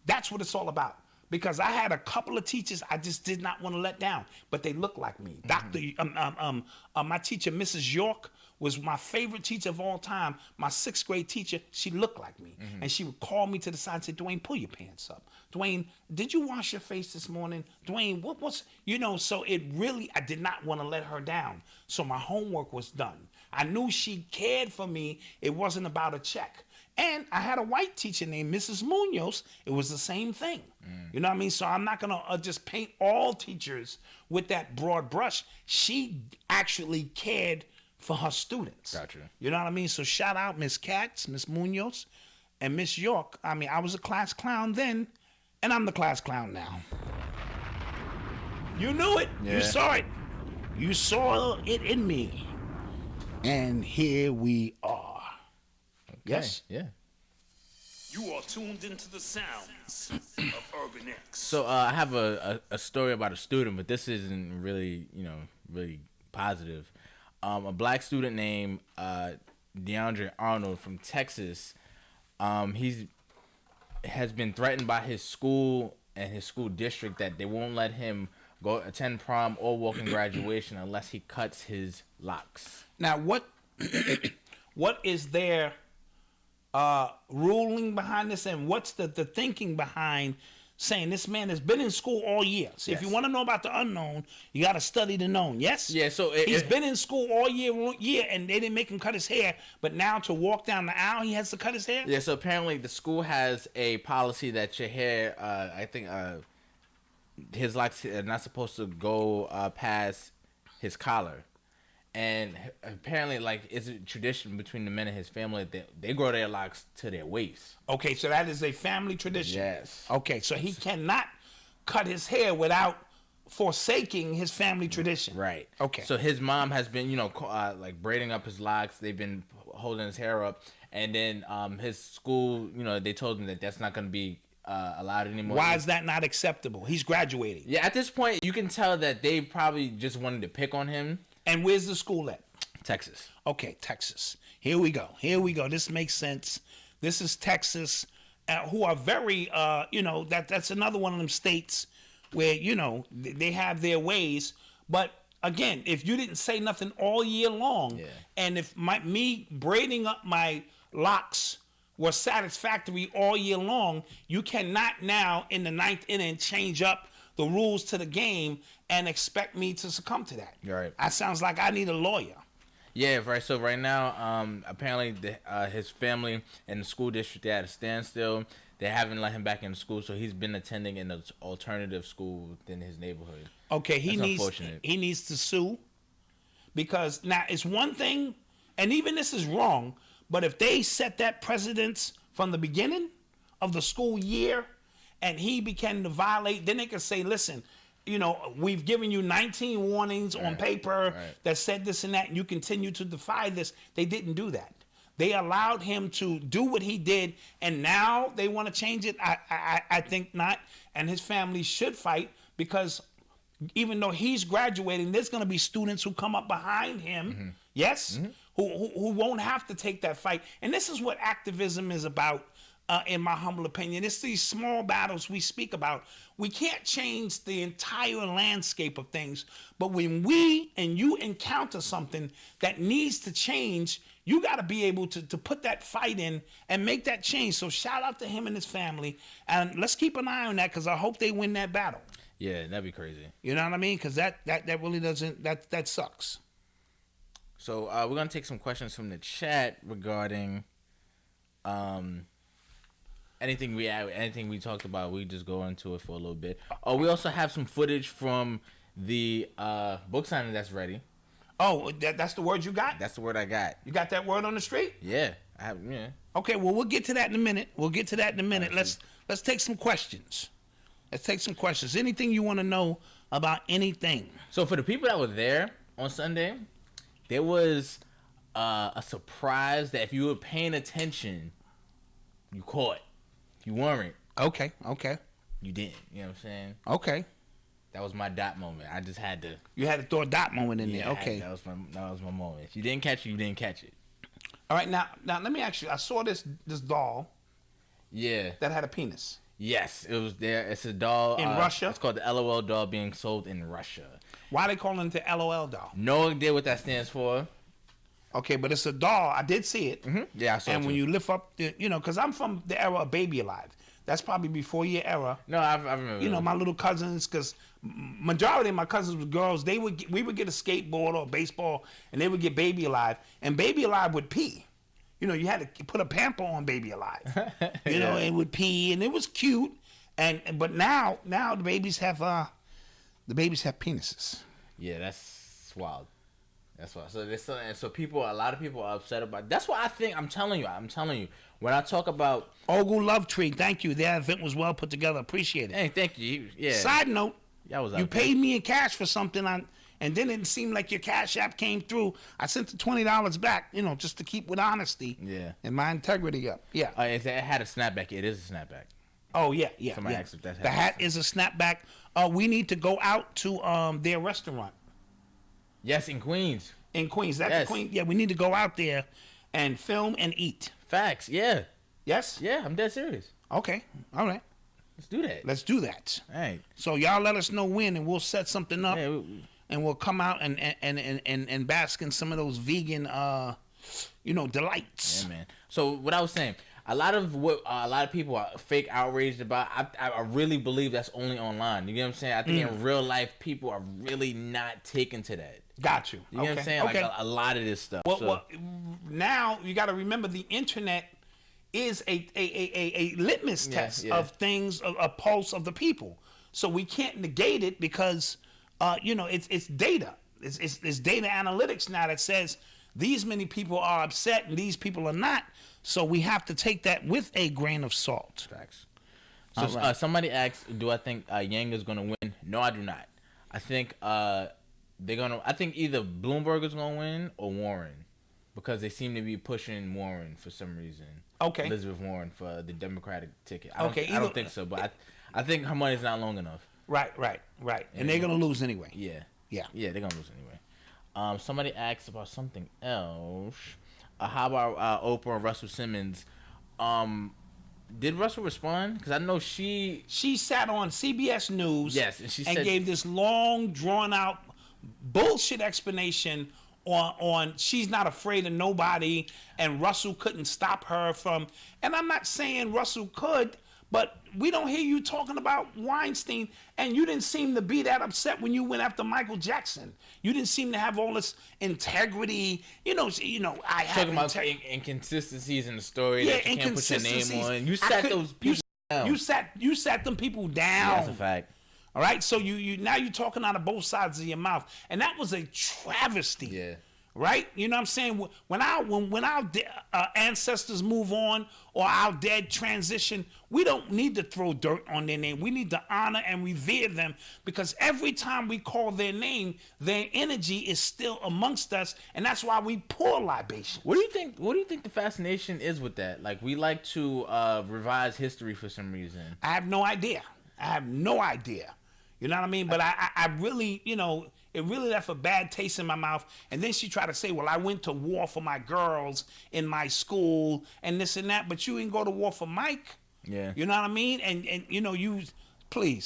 that's what it's all about. Because I had a couple of teachers I just did not want to let down, but they looked like me. My teacher, Mrs. York, was my favorite teacher of all time. My 6th grade teacher, she looked like me. And she would call me to the side and say, Dwayne, pull your pants up. Dwayne, did you wash your face this morning? Dwayne, what's, so it really, I did not want to let her down. So my homework was done. I knew she cared for me. It wasn't about a check. And I had a white teacher named Mrs. Munoz. It was the same thing. You know what I mean? So I'm not going to just paint all teachers with that broad brush. She actually cared for her students. Gotcha. You know what I mean? So shout out Miss Katz, Miss Munoz, and Miss York. I mean, I was a class clown then, and I'm the class clown now. You knew it. Yeah. You saw it. You saw it in me. And here we are. Okay. Yes? Yeah. You are tuned into the sounds of Urban X. So I have a story about a student, but this isn't really, really positive. A black student named Deandre Arnold from Texas. He's has been threatened by his school and his school district that they won't let him go attend prom or walk in graduation unless he cuts his locks. Now, what is their ruling behind this, and what's the thinking behind saying this man has been in school all year? So yes. If you want to know about the unknown, you got to study the known. Yes. Yeah. So he's been in school all year, and they didn't make him cut his hair. But now to walk down the aisle, he has to cut his hair. Yeah. So apparently the school has a policy that your hair, I think, his locks are not supposed to go past his collar. And apparently, like, it's a tradition between the men and his family that they grow their locks to their waist. Okay, so that is a family tradition. Yes. Okay, so he cannot cut his hair without forsaking his family tradition. Right. Okay. So his mom has been, like braiding up his locks. They've been holding his hair up. And then his school, they told him that that's not going to be allowed anymore. Why is that not acceptable? He's graduating. Yeah, at this point, you can tell that they probably just wanted to pick on him. And where's the school at? Texas. Okay, Texas. Here we go. This makes sense. This is Texas, who are very, that's another one of them states where, they have their ways. But again, if you didn't say nothing all year long, and if me braiding up my locks were satisfactory all year long, you cannot now in the 9th inning change up the rules to the game and expect me to succumb to that. Right. That sounds like I need a lawyer. Yeah, right. So right now, apparently his family and the school district, they had a standstill. They haven't let him back into school, so he's been attending in an alternative school within his neighborhood. Okay, he needs to sue, because now it's one thing, and even this is wrong, but if they set that precedence from the beginning of the school year and he began to violate, then they can say, listen, we've given you 19 warnings on paper that said this and that, and you continue to defy this. They didn't do that. They allowed him to do what he did, and now they want to change it. I think not, and his family should fight, because even though he's graduating, there's going to be students who come up behind him, who won't have to take that fight. And this is what activism is about, in my humble opinion. It's these small battles we speak about. We can't change the entire landscape of things, but when we and you encounter something that needs to change, you got to be able to put that fight in and make that change. So shout out to him and his family, and let's keep an eye on that, because I hope they win that battle. Yeah, that'd be crazy. You know what I mean? Because that really doesn't, that sucks. So we're gonna take some questions from the chat regarding anything we talked about. We just go into it for a little bit. Oh, we also have some footage from the book signing that's ready. Oh, that's the word you got? That's the word I got. You got that word on the street? Yeah, I have. Yeah. Okay, well, we'll get to that in a minute. Let's take some questions. Anything you want to know about anything? So for the people that were there on Sunday, there was a surprise that if you were paying attention, you caught. If you weren't, okay, you didn't. You know what I'm saying? Okay. That was my dot moment. I just had to. You had to throw a dot moment in there. Okay. That was my moment. If you didn't catch it, you didn't catch it. All right, now let me ask you. I saw this doll. Yeah. That had a penis. Yes, it was there. It's a doll in Russia. It's called the LOL doll, being sold in Russia. Why are they calling it the LOL doll? No idea what that stands for. Okay, but it's a doll. I did see it. Mm-hmm. Yeah, I saw it. And when you lift up, because I'm from the era of Baby Alive. That's probably before your era. No, I remember. My little cousins, because majority of my cousins were girls. We would get a skateboard or a baseball, and they would get Baby Alive, and Baby Alive would pee. You had to put a pamper on Baby Alive. It would pee, and it was cute. But now the babies have penises. Yeah, that's wild. That's why. So a lot of people are upset about. That's why I'm telling you. When I talk about Ogle Love Tree, thank you. That event was well put together. Appreciate it. Hey, thank you. Yeah. Side note, you paid me in cash for something, and then it seemed like your Cash App came through. I sent the $20 back, just to keep with honesty. Yeah. And my integrity up. Yeah. It had a snapback. It is a snapback. Oh yeah. Somebody asked if that the hat is a snapback. We need to go out to their restaurant. Yes, in Queens. That's the Queen. Yeah, we need to go out there and film and eat. Facts. Yeah. Yes? Yeah, I'm dead serious. Okay. All right. Let's do that. All right. So y'all let us know when, and we'll set something up, and we'll come out and bask in some of those vegan, delights. Yeah, man. So what I was saying, a lot of people are fake outraged about. I really believe that's only online. You get what I'm saying? I think in real life, people are really not taken to that. Got you. You know what I'm saying? Okay. Like a lot of this stuff. Well, now you got to remember the internet is a litmus test of things, a pulse of the people. So we can't negate it because, it's data. it's data analytics now that says these many people are upset and these people are not. So we have to take that with a grain of salt. Facts. So somebody asked, do I think Yang is gonna win? No, I do not. I think they're gonna. I think either Bloomberg is gonna win or Warren, because they seem to be pushing Warren for some reason. Okay. Elizabeth Warren for the Democratic ticket. I don't think so, but I think her money's not long enough. Right. And they're gonna lose anyway. Yeah, they're gonna lose anyway. Somebody asked about something else. How about Oprah and Russell Simmons? Did Russell respond? Because I know she sat on CBS News. Yes, and she gave this long, drawn out bullshit explanation on she's not afraid of nobody, and Russell couldn't stop her from. And I'm not saying Russell could, but we don't hear you talking about Weinstein, and you didn't seem to be that upset when you went after Michael Jackson. You didn't seem to have all this integrity. I have talking about inconsistencies in the story that you can't put your name on. You sat those people down. You sat them people down. Yeah, that's a fact. All right, so you now you're talking out of both sides of your mouth, and that was a travesty. Yeah. Right? You know what I'm saying? When our ancestors move on or our dead transition, we don't need to throw dirt on their name. We need to honor and revere them, because every time we call their name, their energy is still amongst us, and that's why we pour libation. What do you think the fascination is with that? Like, we like to revise history for some reason. I have no idea. You know what I mean? But I really, it really left a bad taste in my mouth. And then she tried to say, well, I went to war for my girls in my school and this and that, but you didn't go to war for Mike. Yeah. You know what I mean? And please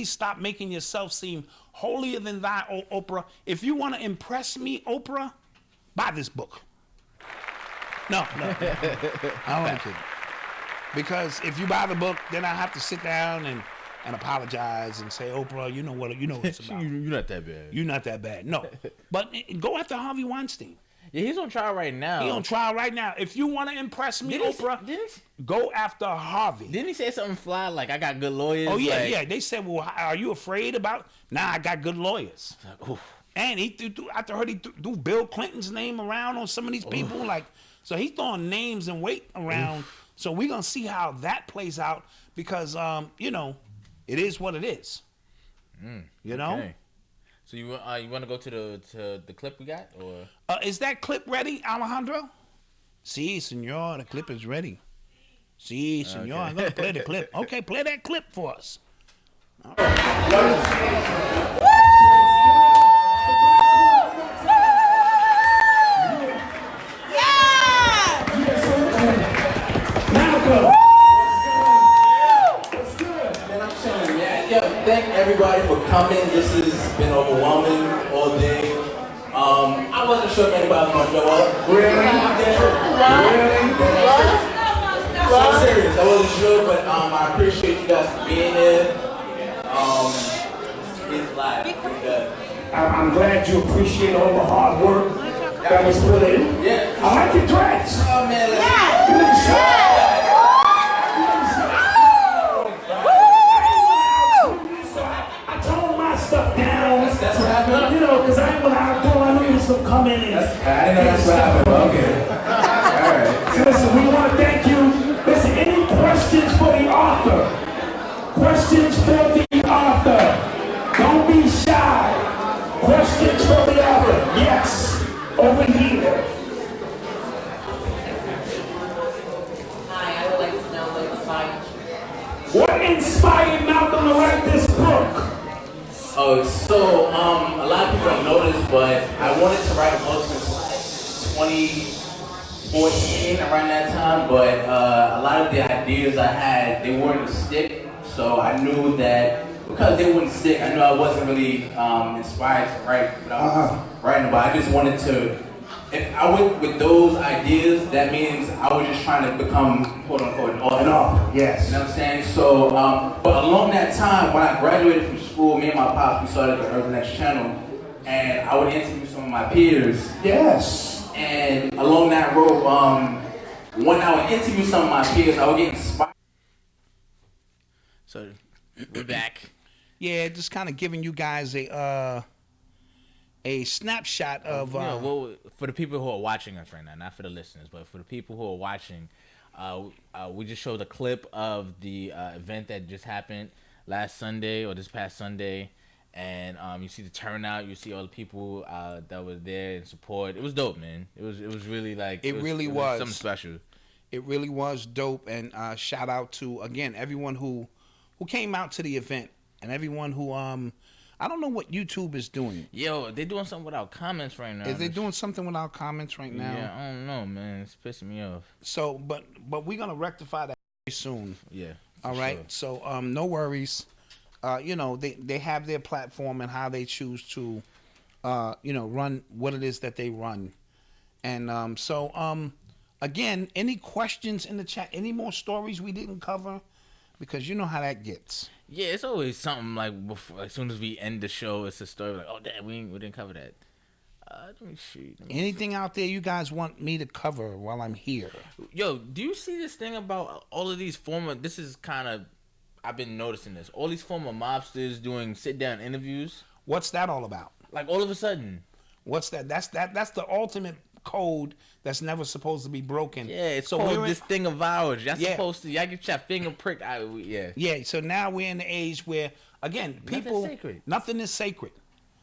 stop making yourself seem holier than thou, Oprah. If you want to impress me, Oprah, buy this book. No. I don't like it. Because if you buy the book, then I have to sit down and apologize and say, Oprah, you know what it's about. You're not that bad. You're not that bad. No. But go after Harvey Weinstein. Yeah, he's on trial right now. He's on trial right now. If you want to impress me, Oprah, go after Harvey. Didn't he say something fly like, I got good lawyers? Oh, yeah, yeah. They said, well, are you afraid about? Nah, I got good lawyers. Oof. And I heard he threw Bill Clinton's name around on some of these people. Oof. So he's throwing names and weight around. Oof. So we're going to see how that plays out because, it is what it is. You know? Okay. So you want to go to the clip we got, or is that clip ready, Alejandro? Si, senor, the clip is ready. Si, senor, okay. I'm gonna play the clip. Okay, play that clip for us. All right. Thank everybody for coming. This has been overwhelming all day. I wasn't sure if anybody was going to show up. Really? So I'm serious. I wasn't sure, but I appreciate you guys for being here. It's live. I'm glad you appreciate all the hard work that was put in. Yeah. I like your dreads. Oh, man. Stuff down. That's what happened? Because I knew he was going to come in and... I didn't know that's what happened. Okay. All right. So listen, we want to thank you. Listen, any questions for the author? Questions for the author. Don't be shy. Questions for the author. Yes. Over here. Hi, I would like to know what inspired you. What inspired Malcolm to write this book? Oh, so a lot of people don't know this, but I wanted to write a book since 2014, around that time, but a lot of the ideas I had, they weren't stick, so I knew that because they wouldn't stick, I knew I wasn't really inspired to write what I was writing about. I just wanted to, if I went with those ideas, that means I was just trying to become, quote unquote, an author. Yes. You know what I'm saying? So, but along that time, when I graduated from school, me and my pops, we started the Urban Xcellence channel, and I would interview some of my peers. Yes. And along that road, when I would interview some of my peers, I would get inspired. So, we're back. Yeah, just kind of giving you guys a a snapshot of. Well, for the people who are watching us right now, not for the listeners, but for the people who are watching, we just showed a clip of the event that just happened last Sunday or this past Sunday, and you see the turnout, you see all the people that were there in support. It was dope, man. It was really like it really was something special. It really was dope, and shout out to again everyone who came out to the event and everyone who I don't know what YouTube is doing. Yo, they're doing something without comments right now. Is they doing something without comments right now? Yeah, I don't know, man. It's pissing me off. So, but we're gonna rectify that very soon. Yeah. All right. Sure. So, no worries. They have their platform and how they choose to, run what it is that they run, and again, any questions in the chat? Any more stories we didn't cover? Because you know how that gets. Yeah, it's always something like before, as soon as we end the show, it's a story like, oh damn, we didn't cover that. Let me see. Anything out there you guys want me to cover while I'm here? Yo, do you see this thing about all of these former? This is kind of, I've been noticing this. All these former mobsters doing sit down interviews. What's that all about? Like all of a sudden. What's that? That's the ultimate code that's never supposed to be broken. Yeah, it's so called this thing of ours. Y'all supposed to, y'all get your finger pricked. Yeah, so now we're in the age where, again, people, nothing is sacred.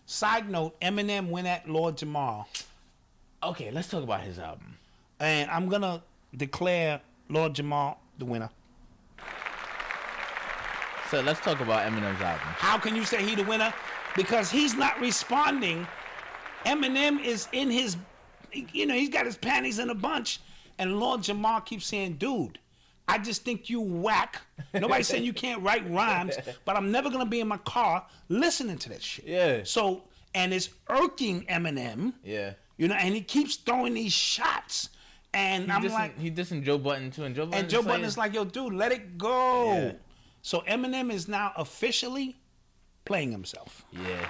Side note, Eminem went at Lord Jamar. Okay, let's talk about his album. And I'm going to declare Lord Jamar the winner. So let's talk about Eminem's album. How can you say he the winner? Because he's not responding. Eminem is in his... he's got his panties in a bunch, and Lord Jamar keeps saying, dude, I just think you whack. Nobody's saying you can't write rhymes, but I'm never going to be in my car listening to that shit. Yeah. So, and it's irking Eminem. Yeah. And he keeps throwing these shots. And he dissing Joe Budden too. And Joe Budden is like, yo, dude, let it go. Yeah. So Eminem is now officially playing himself. Yeah.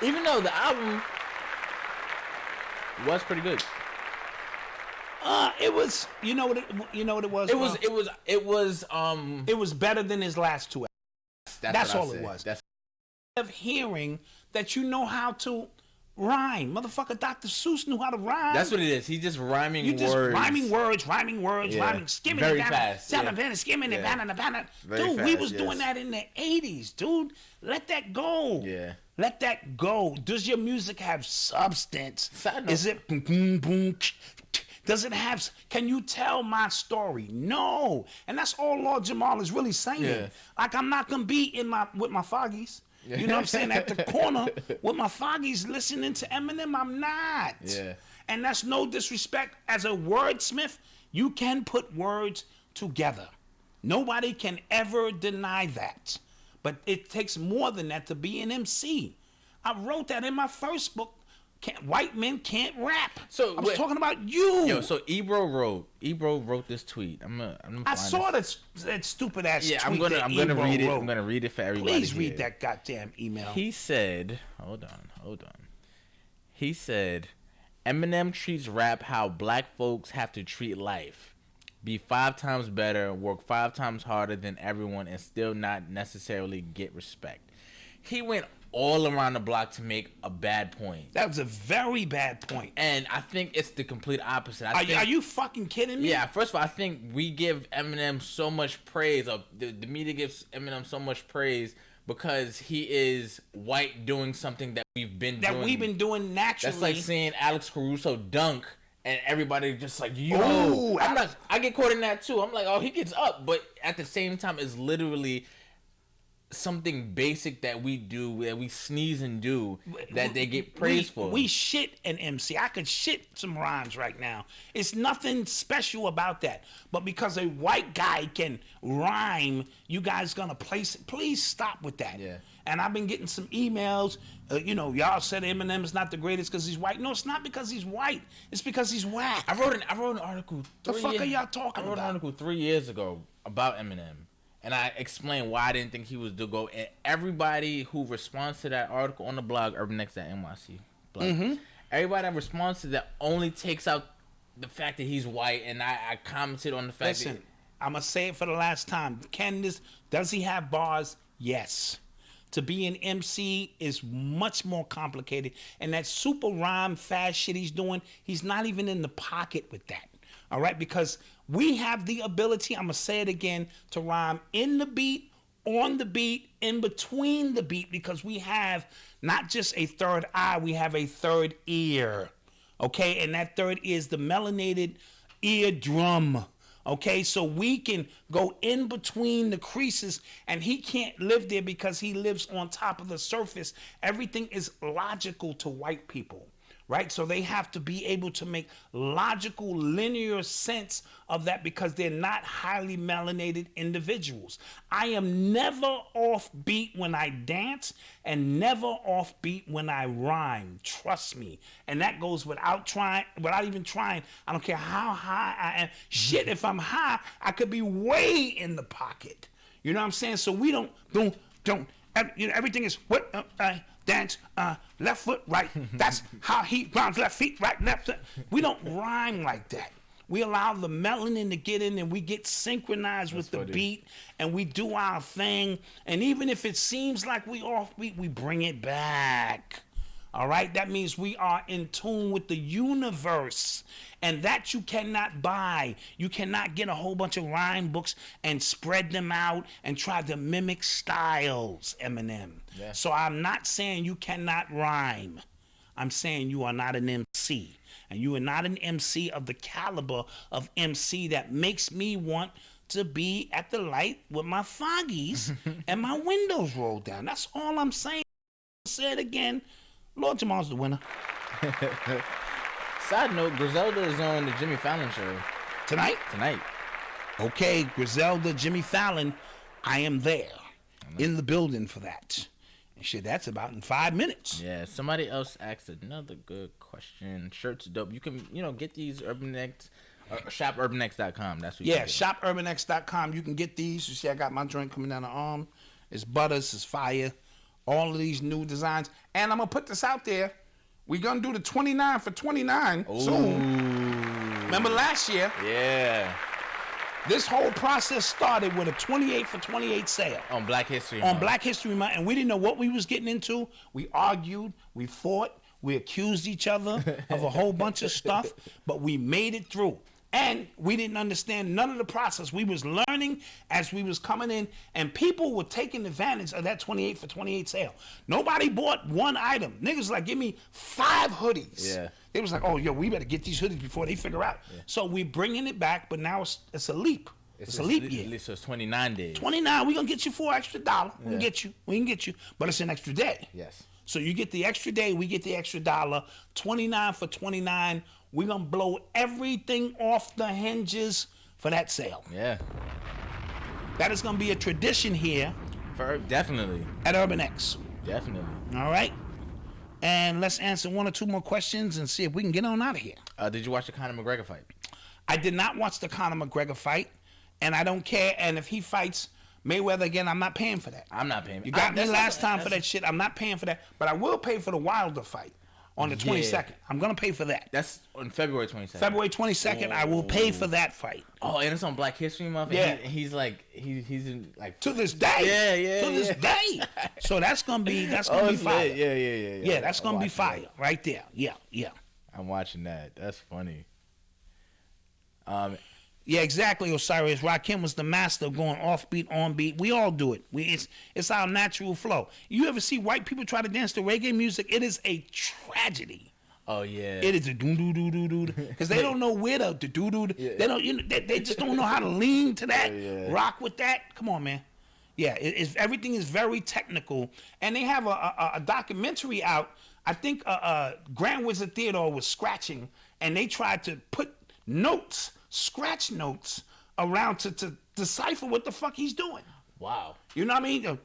Even though the album was pretty good. It was. You know what it was. It was better than his last two. That's all it was. Of hearing that you know how to rhyme, motherfucker. Dr. Seuss knew how to rhyme. That's what it is. He's just rhyming words. Rhyming words, rhyming, skimming very it down, fast. Skimming it down, very dude. Fast, we was doing that in the 80s, dude. Let that go. Yeah. Let that go. Does your music have substance? Is it boom, boom, boom? Does it have? Can you tell my story? No. And that's all Lord Jamal is really saying. Yeah. Like, I'm not gonna be with my foggies. You know what I'm saying? At the corner with my foggies listening to Eminem. I'm not. Yeah. And that's no disrespect. As a wordsmith, you can put words together. Nobody can ever deny that. But it takes more than that to be an MC. I wrote that in my first book. White men can't rap. So I was talking about you. Yo, so Ebro wrote this tweet. I saw that stupid ass tweet. I'm gonna read it. I'm gonna read it for everybody. Please read that goddamn email. He said, hold on. He said, Eminem treats rap how black folks have to treat life. Be 5 times better, work 5 times harder than everyone, and still not necessarily get respect. He went all around the block to make a bad point. That was a very bad point. And I think it's the complete opposite. Are you fucking kidding me? Yeah, first of all, I think we give Eminem so much praise, or the media gives Eminem so much praise because he is white doing something that we've been doing naturally. That's like seeing Alex Caruso dunk and everybody just like, yo. I get caught in that too. I'm like, oh, he gets up. But at the same time, it's literally something basic that we do, that we sneeze and do, that they get praised for. We shit an MC. I could shit some rhymes right now. It's nothing special about that. But because a white guy can rhyme, you guys gonna place it. Please stop with that. Yeah. And I've been getting some emails. Y'all said Eminem is not the greatest because he's white. No, it's not because he's white. It's because he's whack. I wrote an article. The fuck are y'all talking about? I wrote an article 3 years ago about Eminem. And I explained why I didn't think he was the GOAT. And everybody who responds to that article on the blog, UrbanX.NYC blog, everybody that responds to that only takes out the fact that he's white. And I commented on the fact that... I'm going to say it for the last time. Does he have bars? Yes. to be an MC is much more complicated. And that super rhyme fast shit he's doing, he's not even in the pocket with that. All right, because we have the ability, I'm going to say it again, to rhyme in the beat, on the beat, in between the beat, because we have not just a third eye, we have a third ear. Okay, and that third ear is the melanated eardrum. Okay, so we can go in between the creases, and he can't live there because he lives on top of the surface. Everything is logical to white people, right? So they have to be able to make logical, linear sense of that because they're not highly melanated individuals. I am never offbeat when I dance and never offbeat when I rhyme. Trust me. And that goes without even trying. I don't care how high I am. Shit, if I'm high, I could be way in the pocket. You know what I'm saying? So we don't, everything is what dance, left foot, right. That's how he rhymes, left feet, right, left. We don't rhyme like that. We allow the melanin to get in and we get synchronized with the beat and we do our thing. And even if it seems like we offbeat, we bring it back. All right? That means we are in tune with the universe. And that you cannot buy. You cannot get a whole bunch of rhyme books and spread them out and try to mimic styles, Eminem. Yeah. So I'm not saying you cannot rhyme. I'm saying you are not an MC. And you are not an MC of the caliber of MC that makes me want to be at the light with my foggies and my windows rolled down. That's all I'm saying. I'll say it again. Lord Jamal's the winner. Side note, Griselda is on the Jimmy Fallon show. Tonight? Tonight. Okay, Griselda, Jimmy Fallon, I am there in the building for that. And shit, that's about in 5 minutes. Yeah, somebody else asked another good question. Shirts dope. You can, get these shopurbanx.com. That's what you can get. Shopurbanx.com. You can get these. You see, I got my joint coming down the arm. It's butters, it's fire. All of these new designs. And I'm going to put this out there. We're going to do the 29 for 29 soon. Remember last year? Yeah. This whole process started with a 28 for 28 sale. On Black History Month. On Black History Month. And we didn't know what we was getting into. We argued. We fought. We accused each other of a whole bunch of stuff. But we made it through. And we didn't understand none of the process. We was learning as we was coming in. And people were taking advantage of that 28 for 28 sale. Nobody bought one item. Niggas like, give me 5 hoodies. Yeah. They was like, oh, yo, we better get these hoodies before they figure out. Yeah. So we bringing it back, but now it's a leap. It's a leap year. So it's 29 days. 29, we're going to get you for $4 extra. We can get you. But it's an extra day. Yes. So you get the extra day, we get the extra $1. 29 for 29. We're going to blow everything off the hinges for that sale. Yeah. That is going to be a tradition here. Definitely. At Urban X. Definitely. All right. And let's answer 1 or 2 more questions and see if we can get on out of here. Did you watch the Conor McGregor fight? I did not watch the Conor McGregor fight, and I don't care. And if he fights Mayweather again, I'm not paying for that. I'm not paying. You got me last time for that shit. I'm not paying for that. But I will pay for the Wilder fight on the 22nd. I'm going to pay for that. That's on February 22nd. February 22nd, I will pay for that fight. Oh, and it's on Black History Month? Yeah. He's in like... To this day. Yeah. To this day. So that's going to be fire. Yeah. Yeah, that's going to be fire right there. Yeah. I'm watching that. That's funny. Yeah, exactly, Osiris. Rakim was the master of going offbeat, on beat. We all do it. It's our natural flow. You ever see white people try to dance to reggae music? It is a tragedy. Oh yeah. It is a doo doo doo doo doo because they don't know where to doo doo. They don't. They just don't know how to lean to that, rock with that. Come on, man. Yeah, everything is very technical, and they have a documentary out. I think Grand Wizard Theodore was scratching, and they tried to put notes. Scratch notes around to decipher what the fuck he's doing. Wow. You know what I mean?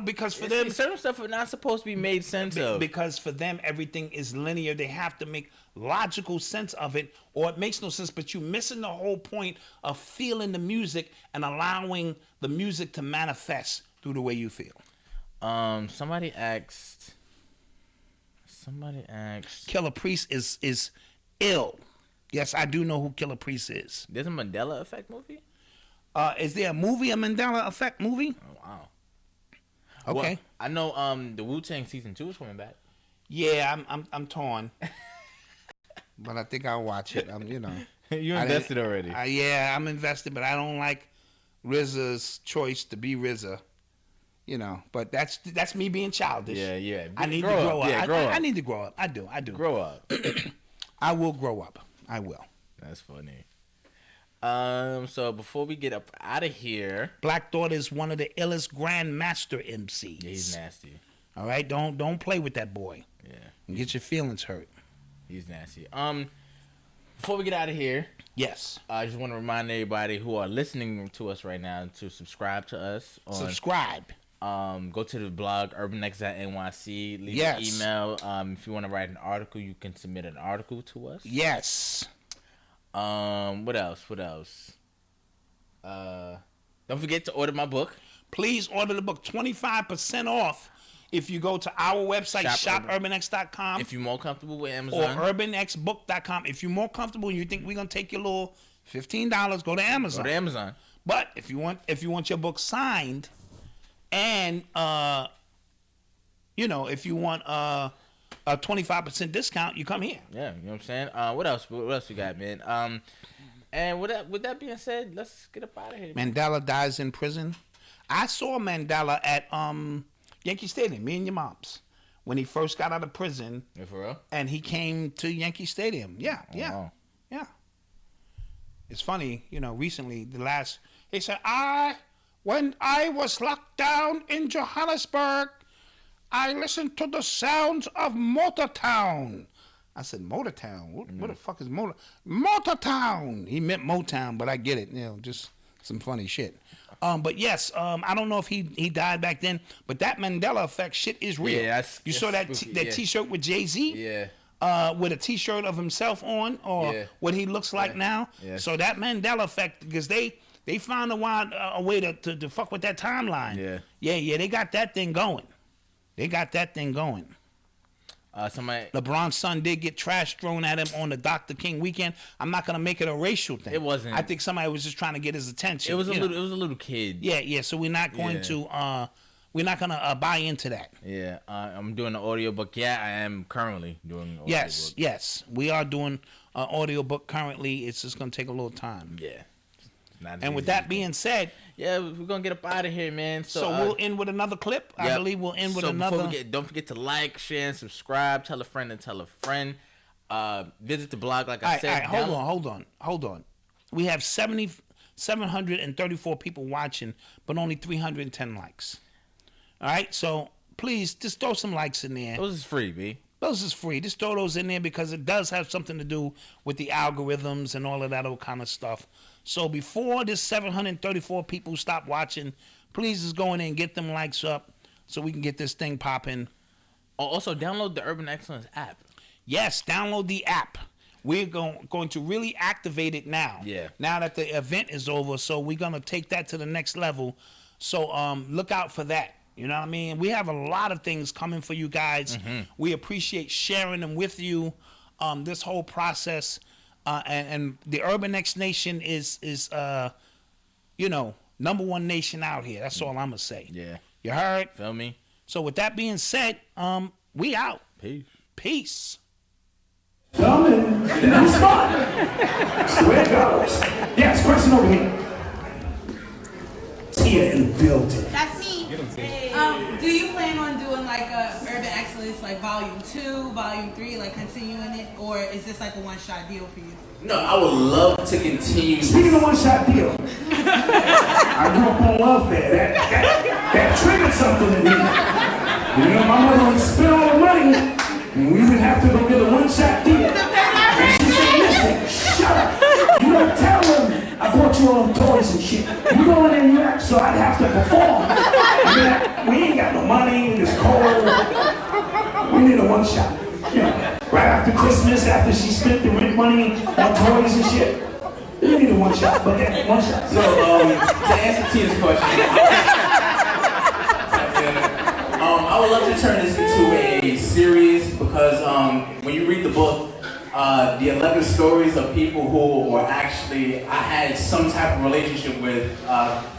Because for them... Certain stuff are not supposed to be made sense of. Because for them, everything is linear. They have to make logical sense of it, or it makes no sense, but you're missing the whole point of feeling the music and allowing the music to manifest through the way you feel. Somebody asked... Killer Priest is ill. Yes, I do know who Killer Priest is. There's a Mandela Effect movie? Is there a Mandela Effect movie? Oh, wow. Okay. Well, I know the Wu-Tang season 2 is coming back. Yeah, I'm torn. But I think I'll watch it. You invested already. Yeah, I'm invested, but I don't like RZA's choice to be RZA. But that's me being childish. Yeah. I need to grow up. Yeah, grow up. I need to grow up. I do. Grow up. I will grow up. I will. That's funny. So before we get up out of here, Black Thought is one of the illest Grandmaster MCs. Yeah, he's nasty. All right, don't play with that boy. Yeah, and get your feelings hurt. He's nasty. Before we get out of here, yes, I just want to remind everybody who are listening to us right now to subscribe to us. Subscribe. Go to the blog urbanx.nyc. Leave an email. If you want to write an article, you can submit an article to us. Yes. What else? Don't forget to order my book. Please order the book. 25% off if you go to our website, shopurbanx.com. If you're more comfortable with Amazon. Or urbanxbook.com. If you're more comfortable and you think we're going to take your little $15, go to Amazon. Go to Amazon. But if you want your book signed and, if you want a 25% discount, you come here. Yeah, you know what I'm saying? What else we got, man? And with that being said, let's get up out of here. Mandela dies in prison. I saw Mandela at Yankee Stadium, me and your moms, when he first got out of prison. Yeah, for real? And he came to Yankee Stadium. Yeah. It's funny, recently, he said, when I was locked down in Johannesburg, I listened to the sounds of Motortown. I said, Motortown? What the fuck is Motortown? He meant Motown, but I get it. Just some funny shit. But yes, I don't know if he died back then, but that Mandela effect shit is real. Yeah, you saw that T-shirt with Jay-Z? Yeah. With a T-shirt of himself on, or what he looks like now. Yeah. So that Mandela effect, because they found a way to fuck with that timeline. Yeah. They got that thing going. LeBron's son did get trash thrown at him on the Dr. King weekend. I'm not gonna make it a racial thing. It wasn't. I think somebody was just trying to get his attention. It was a little kid. Yeah. So we're not going to. We're not gonna buy into that. Yeah. I'm doing an audiobook. Yeah, I am currently doing an audiobook. Yes. We are doing an audiobook currently. It's just gonna take a little time. Yeah. And with that being said, we're gonna get up out of here, man. So we'll end with another clip. I believe we'll end with another. Don't forget to like, share, and subscribe. Tell a friend and tell a friend. Visit the blog, like I said. Hold on. We have 734 people watching, but only 310 likes. All right, so please just throw some likes in there. Those is free, B. Those is free. Just throw those in there because it does have something to do with the algorithms and all of that old kind of stuff. So before this 734 people stop watching, please just go in there and get them likes up so we can get this thing popping. Also, download the Urban Xcellence app. Yes, download the app. We're going to really activate it now. Yeah. Now that the event is over, so we're going to take that to the next level. So look out for that. You know what I mean? We have a lot of things coming for you guys. Mm-hmm. We appreciate sharing them with you. This whole process. And the Urban X Nation is number one nation out here. That's all I'm going to say. Yeah. You heard? Feel me? So with that being said, we out. Peace. Gentlemen, in the spot. That's the way it goes. Yes, question over here. Tia in the building. That's me. Do you plan on doing like a Urban Xcellence like volume 2, volume 3, like continuing it, or is this like a one-shot deal for you? No, I would love to continue. Speaking of one-shot deal, I grew up on welfare. That triggered something in me. My mother would spend all the money, and we would have to go get a one-shot deal. And she said, listen, shut up. You don't tell them I bought you all toys and shit. You go in there and you act, so I'd have to perform. We ain't got no money, and it's cold. We need a one-shot. Right after Christmas, after she spent the rent money on toys and shit. We need a one-shot, but that one-shot. So, to answer Tia's question, I would love to turn this into a series because when you read the book, the 11 stories of people who were actually, I had some type of relationship with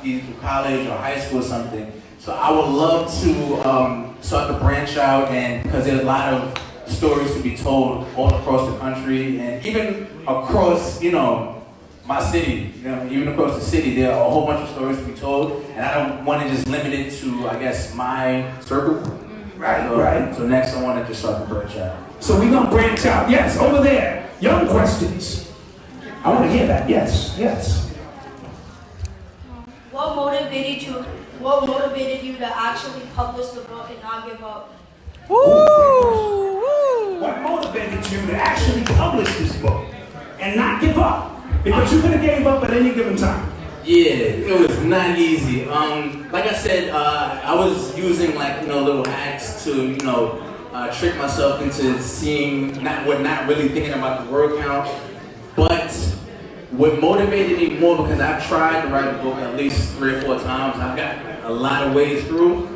either through college or high school or something, So I would love to start to branch out, and because there's a lot of stories to be told all across the country and even across, you know, my city, you know, even across the city, there are a whole bunch of stories to be told, and I don't want to just limit it to, I guess, my circle. Right. So next I want to just start to branch out. So we're gonna branch out. Yes, over there. Young questions. I want to hear that. Yes. What motivated you to actually publish the book and not give up? What motivated you to actually publish this book and not give up? Because you could have gave up at any given time. Yeah, it was not easy. Like I said, I was using little hacks to trick myself into seeing not really thinking about the word count. But what motivated me more, because I've tried to write a book at least 3 or 4 times. I've got a lot of ways through.